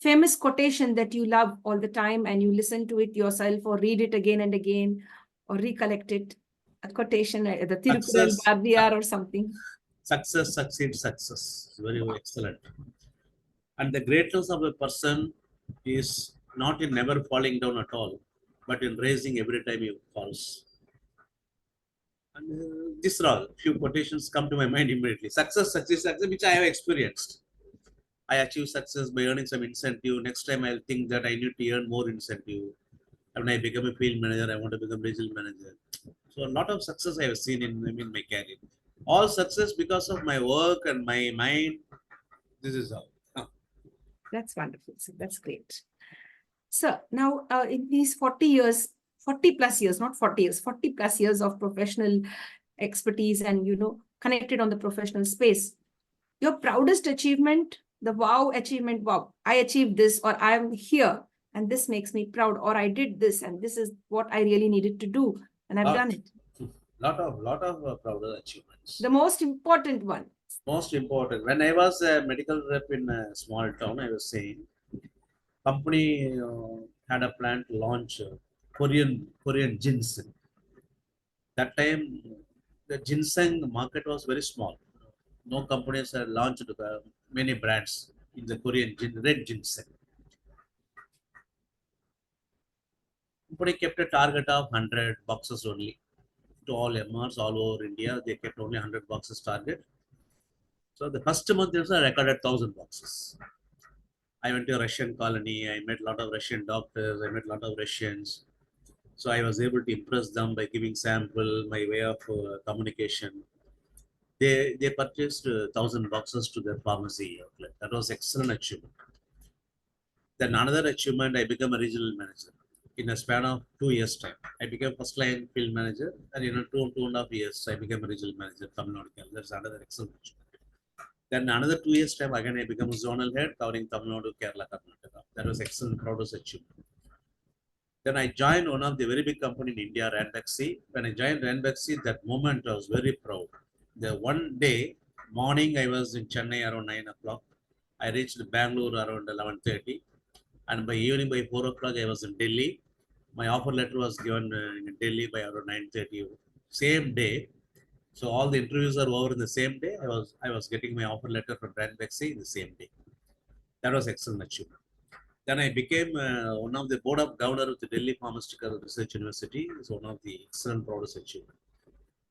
famous quotation that you love all the time and you listen to it yourself or read it again and again or recollect it. A quotation, the Tirukural, Success, Bhaviyar or something. success succeeds success. Very excellent. And the greatness of a person is not in never falling down at all, but in raising every time he falls. And these are all few quotations come to my mind immediately. Success, which I have experienced. I achieve success by earning some incentive. Next time I'll think that I need to earn more incentive. And when I become a field manager, I want to become regional manager. So a lot of success I have seen in my career. All success because of my work and my mind. This is how. That's wonderful. So that's great. So now in these 40 years, 40 plus years, not 40 years, 40 plus years of professional expertise and, connected on the professional space, your proudest achievement, the wow achievement, wow, I achieved this, or I'm here and this makes me proud, or I did this and this is what I really needed to do and I've Lot, done it. lot of prouder achievements. The most important one. Most important. When I was a medical rep in a small town, I was saying company had a plan to launch Korean ginseng. That time, the ginseng market was very small. No companies had launched many brands in the red ginseng. Company kept a target of 100 boxes only to all MRs all over India. They kept only 100 boxes target. So the first month also I recorded 1,000 boxes. I went to a Russian colony. I met a lot of Russian doctors. I met a lot of Russians. So I was able to impress them by giving sample, my way of communication. They purchased 1,000 boxes to their pharmacy outlet. That was excellent achievement. Then another achievement, I became a regional manager in a span of 2 years time. I became first line field manager, and in 2.5 years, I became a regional manager. Tamil Nadu. That's another excellent achievement. Then another 2 years time, again I became a zonal head covering Tamil Nadu, Kerala, Karnataka. That was excellent, proudest achievement. Then I joined one of the very big company in India, Ranbaxy. When I joined Ranbaxy, that moment I was very proud. The one day morning I was in Chennai around 9 o'clock. I reached Bangalore around 11:30, and by evening by 4 o'clock I was in Delhi. My offer letter was given in Delhi by around 9:30. Same day. So all the interviews are over in the same day. I was getting my offer letter from Ranbaxy in the same day. That was excellent achievement. Then I became one of the board of governor of the Delhi Pharmaceutical Research University. It's one of the excellent proudest achievement.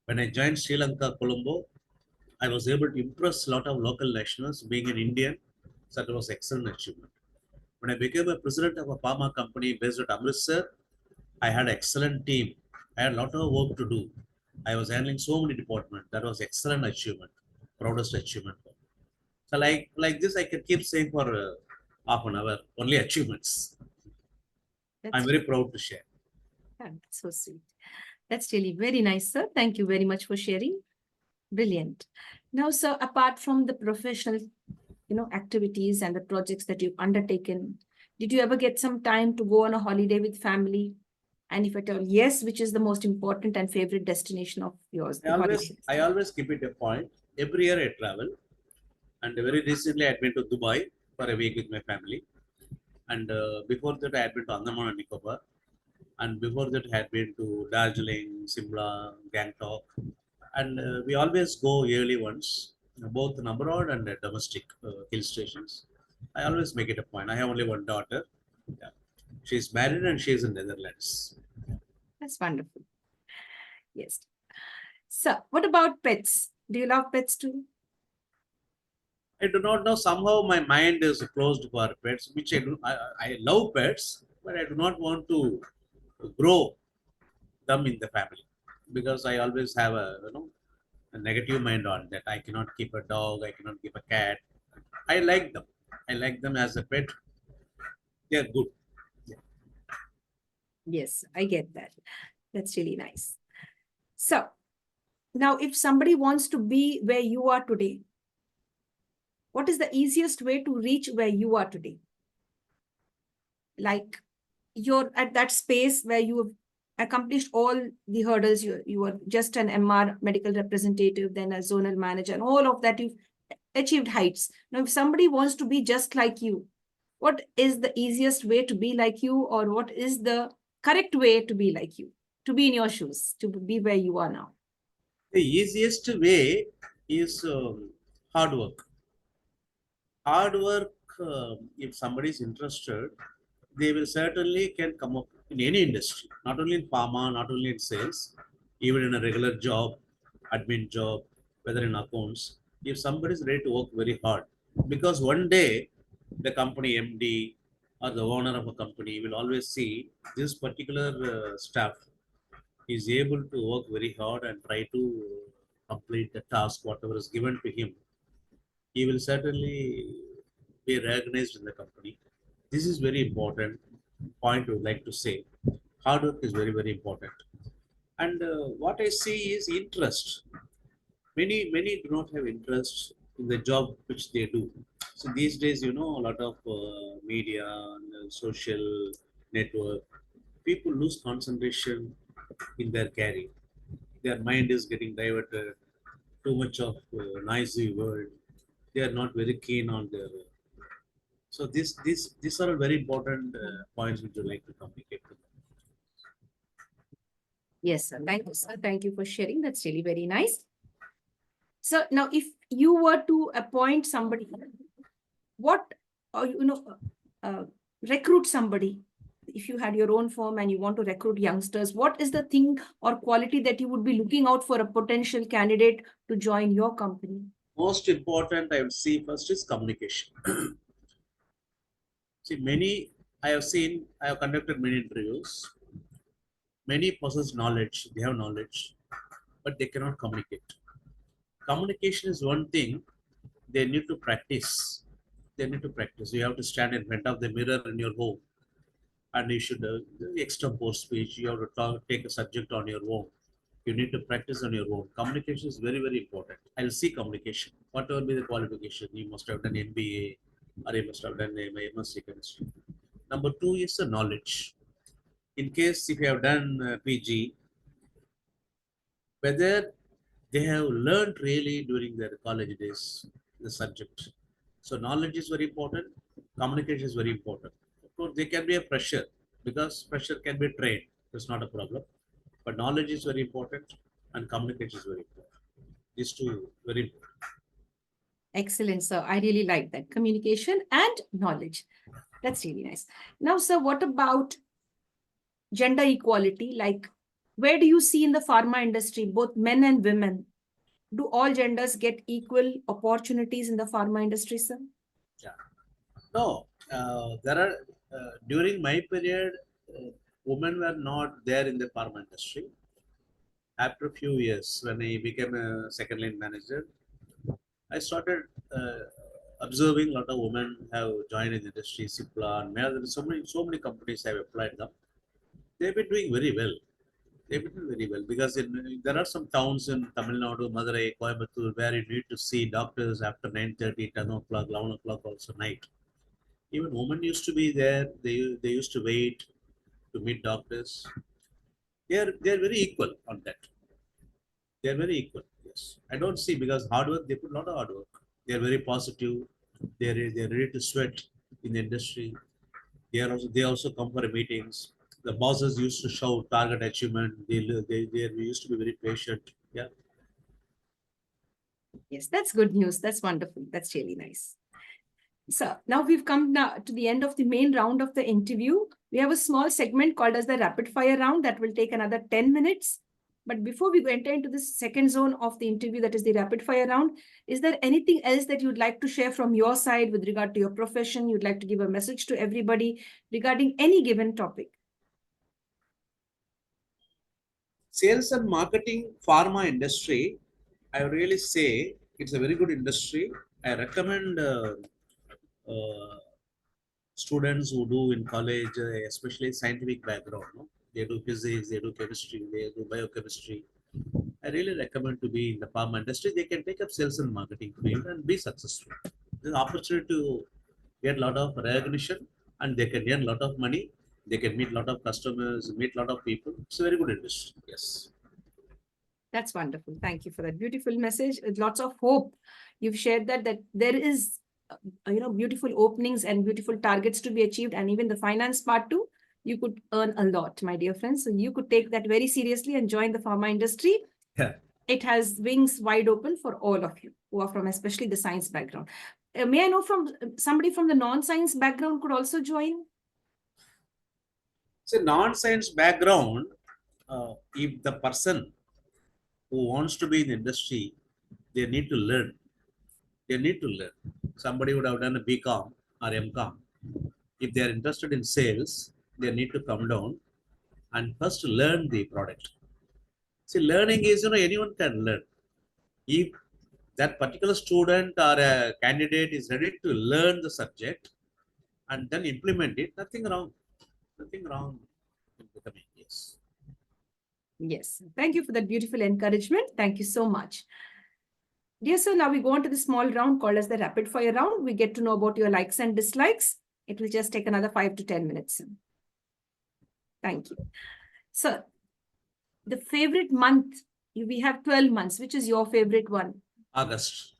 When I joined Sri Lanka, Colombo, I was able to impress a lot of local nationals being an Indian. So that was excellent achievement. When I became a president of a pharma company based at Amritsar, I had an excellent team. I had a lot of work to do. I was handling so many departments. That was excellent achievement, proudest achievement. So like this, I can keep saying for half an hour, only achievements. I'm That's, very proud to share. yeah, that's so sweet. That's really very nice, sir. Thank you very much for sharing. Brilliant. Now, sir, apart from the professional, activities and the projects that you've undertaken, did you ever get some time to go on a holiday with family? And if at all, yes, which is the most important and favorite destination of yours, I the always holiday? I always keep it a point. Every year I travel, and very recently I had been to Dubai for a week with my family, and before that I had been to Andaman and Nicobar, and before that I had been to Darjeeling, Simla, Gangtok, and we always go yearly once, both in abroad and domestic hill stations. I always make it a point. I have only one daughter. Yeah. She's married and she's in Netherlands. That's wonderful. Yes. So, what about pets? Do you love pets too? I do not know. Somehow my mind is closed for pets, which I do. I love pets, but I do not want to grow them in the family because I always have a negative mind on that. I cannot keep a dog. I cannot keep a cat. I like them. I like them as a pet. They are good. Yes, I get that. That's really nice. So now, if somebody wants to be where you are today, what is the easiest way to reach where you are today? Like you're at that space where you have accomplished all the hurdles. You are just an MR medical representative, then a zonal manager, and all of that you've achieved heights. Now, if somebody wants to be just like you, what is the easiest way to be like you, or what is the correct way to be like you, to be in your shoes, to be where you are now? The easiest way is hard work. Hard work, if somebody is interested, they will certainly can come up in any industry, not only in pharma, not only in sales, even in a regular job, admin job, whether in accounts. If somebody is ready to work very hard, because one day the company MD or the owner of a company will always see this particular staff is able to work very hard and try to complete the task whatever is given to him, he will certainly be recognized in the company. This is very important point I would like to say. Hard work is very, very important. And what I see is interest. Many do not have interest in the job which they do. So these days, a lot of media and social network, people lose concentration in their career. Their mind is getting diverted. Too much of noisy world. They are not very keen on their. So these are very important points which you like to communicate to them. Yes, sir. Thank you, sir. Thank you for sharing. That's really very nice. So now, if you were to appoint somebody, what, or recruit somebody, if you had your own firm and you want to recruit youngsters, what is the thing or quality that you would be looking out for a potential candidate to join your company? Most important I would see first is communication. See, I have conducted many interviews. Many possess knowledge, they have knowledge, but they cannot communicate. Communication is one thing they need to practice. They need to practice. You have to stand in front of the mirror in your home and you should extempore speech. You have to take a subject on your own. You need to practice on your own. Communication is very, very important. I'll see communication. Whatever be the qualification, you must have done MBA or you must have done MSc chemistry. Number two is the knowledge. In case if you have done PG, whether they have learned really during their college days the subject. So knowledge is very important. Communication is very important. Of course, there can be a pressure because pressure can be trained. That's not a problem. But knowledge is very important and communication is very important. These two very important. Excellent, sir. I really like that. Communication and knowledge. That's really nice. Now, sir, what about gender equality? Like, where do you see in the pharma industry, both men and women? Do all genders get equal opportunities in the pharma industry, sir? Yeah. No, there are during my period, women were not there in the pharma industry. After a few years, when I became a second line manager, I started uh, observing a lot of women have joined in the industry, Cipla, and there are so many companies have applied them. They've been doing very well. They've been doing very well because there are some towns in Tamil Nadu, Madurai, Coimbatore, where you need to see doctors after 9:30, 10 o'clock, 11 o'clock also night. Even women used to be there. They used to wait to meet doctors. They are very equal on that. They are very equal. Yes, I don't see because hard work. They put a lot of hard work. They are very positive. They are ready to sweat in the industry. They also come for meetings. The bosses used to show target achievement. They used to be very patient. Yeah. Yes, that's good news. That's wonderful. That's really nice. So now we've come now to the end of the main round of the interview. We have a small segment called as the rapid fire round that will take another 10 minutes. But before we enter into the second zone of the interview, that is the rapid fire round, is there anything else that you'd like to share from your side with regard to your profession? You'd like to give a message to everybody regarding any given topic? Sales and marketing, pharma industry. I really say it's a very good industry. I recommend uh, students who do in college, especially scientific background, no? They do physics, they do chemistry, they do biochemistry. I really recommend to be in the pharma industry. They can take up sales and marketing field and be successful. There's an opportunity to get a lot of recognition and they can earn a lot of money. They can meet a lot of customers, meet a lot of people. It's a very good industry. Yes. That's wonderful. Thank you for that beautiful message. With lots of hope. You've shared that there is, beautiful openings and beautiful targets to be achieved, and even the finance part too. You could earn a lot, my dear friends. So you could take that very seriously and join the pharma industry. Yeah. It has wings wide open for all of you who are from especially the science background. May I know from somebody from the non-science background could also join? So non-science background, if the person who wants to be in the industry, they need to learn. They need to learn. Somebody would have done a BCom or MCom. If they are interested in sales, they need to come down and first learn the product. See, learning is, anyone can learn. If that particular student or a candidate is ready to learn the subject and then implement it, nothing wrong. Nothing wrong in becoming, yes. Yes. Thank you for that beautiful encouragement. Thank you so much. Dear sir, now we go on to the small round called as the rapid fire round. We get to know about your likes and dislikes. It will just take another 5 to 10 minutes. Thank you. Sir, the favorite month, we have 12 months. Which is your favorite one? August.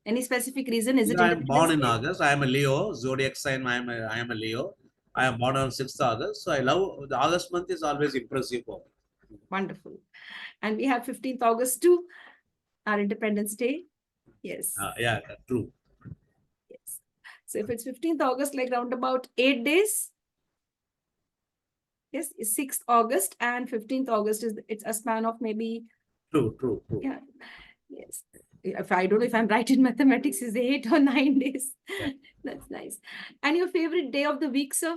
Any specific reason? Is it I am born Independence in Day? August. I am a Leo, zodiac sign. I am a Leo. I am born on 6th August. So I love the August month is always impressive for me. Wonderful. And we have 15th August too, our Independence Day. Yes. Yeah, true. Yes. So if it's 15th August, like round about 8 days. Yes, it's 6th August and 15th August it's a span of maybe. True. Yeah. Yes. If I don't know if I'm right in mathematics, is 8 or 9 days. Yeah. That's nice. And your favorite day of the week, sir?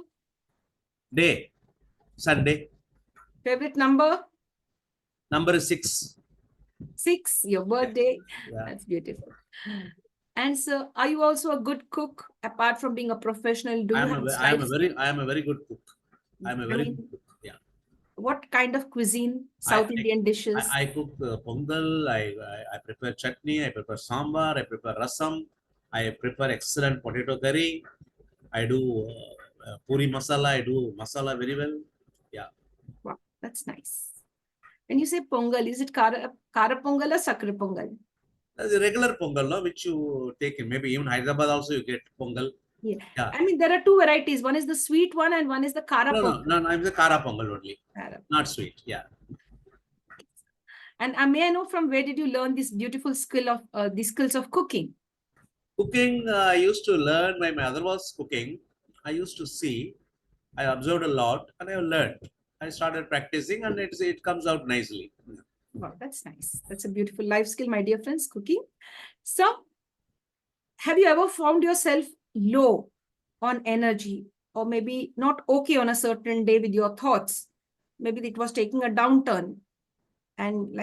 Day, Sunday. Favorite number? Number is 6. 6, your birthday. Yeah. That's beautiful. And sir, are you also a good cook? Apart from being a professional, do you have I strives? am a very good cook. I am a very good cook. Yeah. What kind of cuisine? I, South Indian dishes? I cook pongal. I prepare chutney. I prepare sambar. I prepare rasam. I prepare excellent potato curry. I do puri masala. I do masala very well. Yeah. Wow, that's nice. When you say pongal, is it kara pongal or sakra pongal? That's a regular pongal, no, which you take in. Maybe even Hyderabad also you get pongal. Yeah. Yeah. I mean, there are two varieties. One is the sweet one and one is the kara pongal. No. I'm the kara pongal only. Kara. Not sweet. Yeah. And may I know from where did you learn this beautiful skill of the skills of cooking? Cooking, I used to learn. My mother was cooking. I used to see. I observed a lot and I learned. I started practicing and it comes out nicely. Wow, that's nice. That's a beautiful life skill, my dear friends, cooking. So, have you ever found yourself low on energy or maybe not okay on a certain day with your thoughts? Maybe it was taking a downturn and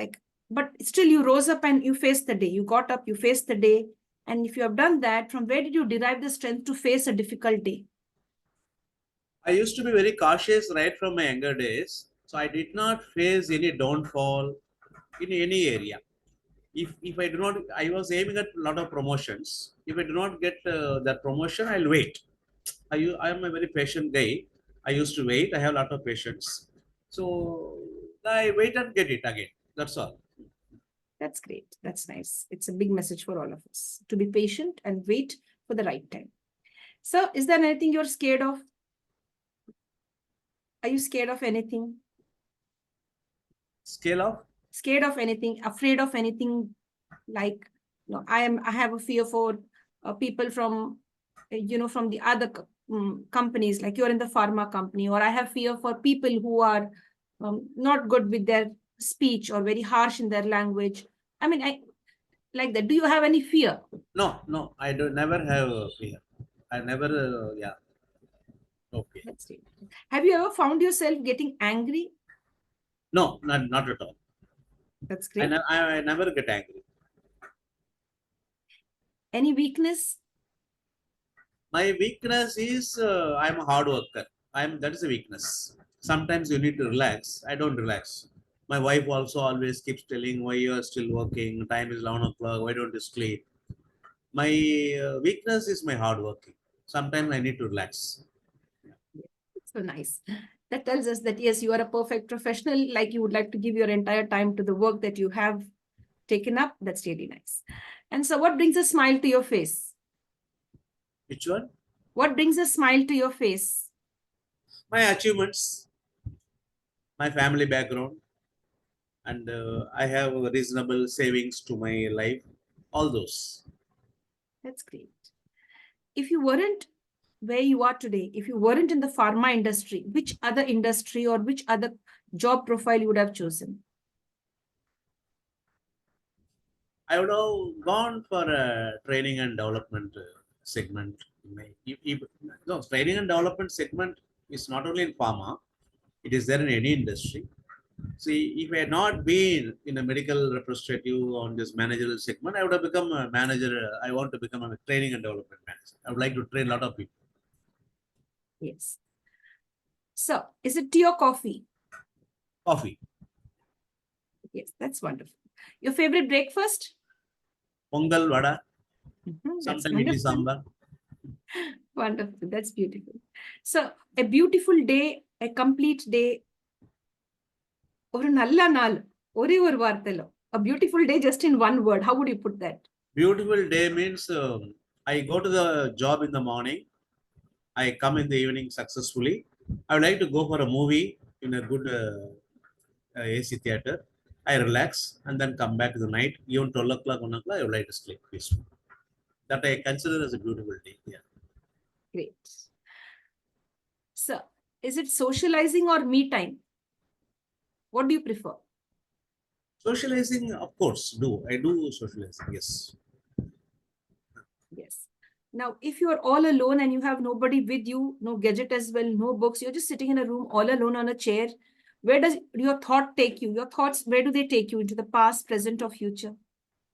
but still you rose up and you faced the day. You got up, you faced the day. And if you have done that, from where did you derive the strength to face a difficult day? I used to be very cautious right from my younger days. So I did not face any downfall in any area. If I do not, I was aiming at a lot of promotions. If I do not get that promotion, I'll wait. I am a very patient guy. I used to wait. I have a lot of patience. So I wait and get it again. That's all. That's great. That's nice. It's a big message for all of us to be patient and wait for the right time. So, is there anything you're scared of? Are you scared of anything? Scale of? Scared of anything? Afraid of anything? Like, I have a fear for people from, from the other companies. Like you're in the pharma company, or I have fear for people who are not good with their speech or very harsh in their language. I mean, I like that. Do you have any fear? No. I do never have fear. I never. Yeah. Okay. That's it. Have you ever found yourself getting angry? No, not at all. That's great. I never get angry. Any weakness? My weakness is I'm a hard worker. That is a weakness. Sometimes you need to relax. I don't relax. My wife also always keeps telling why you are still working. Time is 11 o'clock. Why don't you sleep? My weakness is my hard working. Sometimes I need to relax. So nice. That tells us that yes, you are a perfect professional, like you would like to give your entire time to the work that you have taken up. That's really nice. And so what brings a smile to your face? Which one? What brings a smile to your face? My achievements, my family background, and I have reasonable savings to my life. All those. That's great. If you weren't where you are today, if you weren't in the pharma industry, which other industry or which other job profile you would have chosen? I would have gone for a training and development segment. No, training and development segment is not only in pharma, it is there in any industry. See, if I had not been in a medical representative on this managerial segment, I would have become a manager. I want to become a training and development manager. I would like to train a lot of people. Yes. So, is it tea or coffee? Coffee, Yes, that's wonderful. Your favorite breakfast? pongal, vada, That's sometimes idli wonderful. sambar. Wonderful. That's beautiful. So, a beautiful day, a complete day, ஒரு நல்ல நாள், ஒரே ஒரு வார்த்தையில. A beautiful day just in one word. How would you put that? Beautiful day means I go to the job in the morning. I come in the evening successfully. I would like to go for a movie in a good AC theater. I relax and then come back in the night. Even 12 o'clock, 1 o'clock, I would like to sleep peacefully. That I consider as a beautiful day. Yeah. Great. So, is it socializing or me time? What do you prefer? Socializing, of course, I do socializing, yes. Yes. Now, if you are all alone and you have nobody with you, no gadget as well, no books, you're just sitting in a room all alone on a chair, where does your thought take you? Your thoughts, where do they take you? Into the past, present, or future?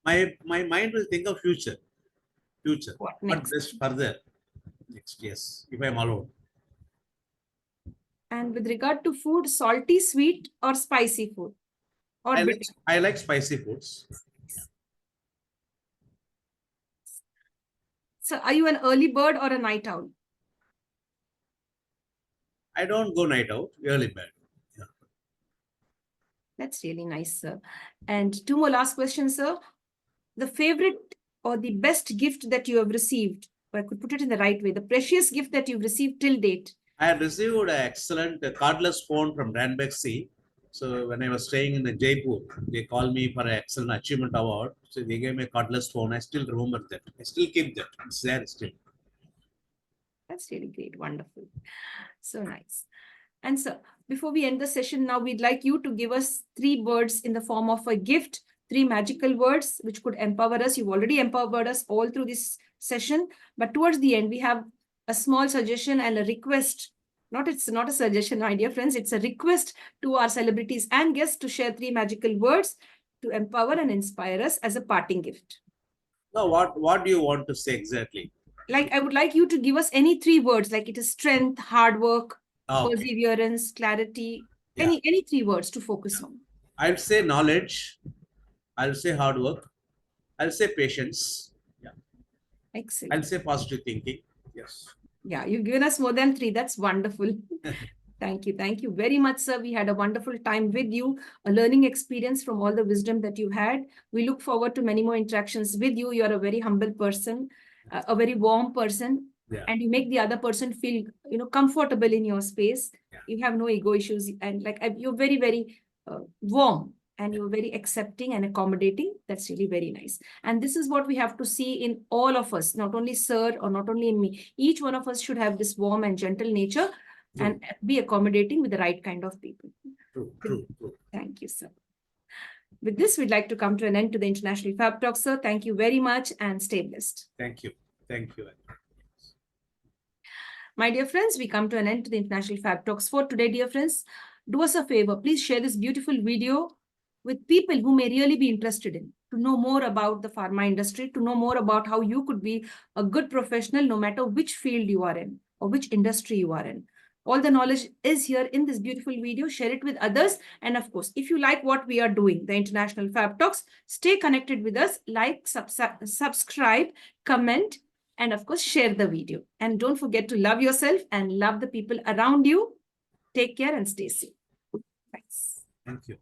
My mind will think of future. What What next? best further? Next, yes. If I'm alone. And with regard to food, salty, sweet, or spicy food? Or I like bitter? I like spicy foods. So, are you an early bird or a night owl? I don't go night out, early bed. Yeah. That's really nice, sir. And two more last questions, sir. The favorite or the best gift that you have received, if I could put it in the right way, the precious gift that you've received till date. I had received an excellent cordless phone from Ranbexy. So when I was staying in the Jaipur, they called me for an excellent achievement award. So they gave me a cordless phone. I still remember that. I still keep that. It's there still. That's really great. Wonderful. So nice. And so before we end the session now, we'd like you to give us 3 words in the form of a gift, 3 magical words which could empower us. You've already empowered us all through this session, but towards the end, we have a small suggestion and a request. It's not a suggestion, my dear friends. It's a request to our celebrities and guests to share 3 magical words to empower and inspire us as a parting gift. Now, what do you want to say exactly? Like, I would like you to give us any 3 words, like it is strength, hard work, Okay. perseverance, clarity, Yeah. any 3 words to focus on. I'll say knowledge. I'll say hard work. I'll say patience. Yeah. Excellent. I'll say positive thinking. Yes. Yeah, you've given us more than 3. That's wonderful. Thank you. Thank you very much, sir. We had a wonderful time with you, a learning experience from all the wisdom that you had. We look forward to many more interactions with you. You're a very humble person, a very warm person, Yeah. and you make the other person feel, comfortable in your space. Yeah. You have no ego issues, and you're very, very warm, and you're very accepting and accommodating. That's really very nice. And this is what we have to see in all of us, not only sir or not only in me. Each one of us should have this warm and gentle nature. True. And be accommodating with the right kind of people. True. Thank you, sir. With this, we'd like to come to an end to the International Fab Talk, sir. Thank you very much and stay blessed. Thank you. My dear friends, we come to an end to the International Fab Talks for today, dear friends. Do us a favor, please share this beautiful video with people who may really be interested in, to know more about the pharma industry, to know more about how you could be a good professional no matter which field you are in or which industry you are in. All the knowledge is here in this beautiful video. Share it with others. And of course, if you like what we are doing, the International Fab Talks, stay connected with us, like, subscribe, comment, and of course, share the video. And don't forget to love yourself and love the people around you. Take care and stay safe. Thanks. Thank you.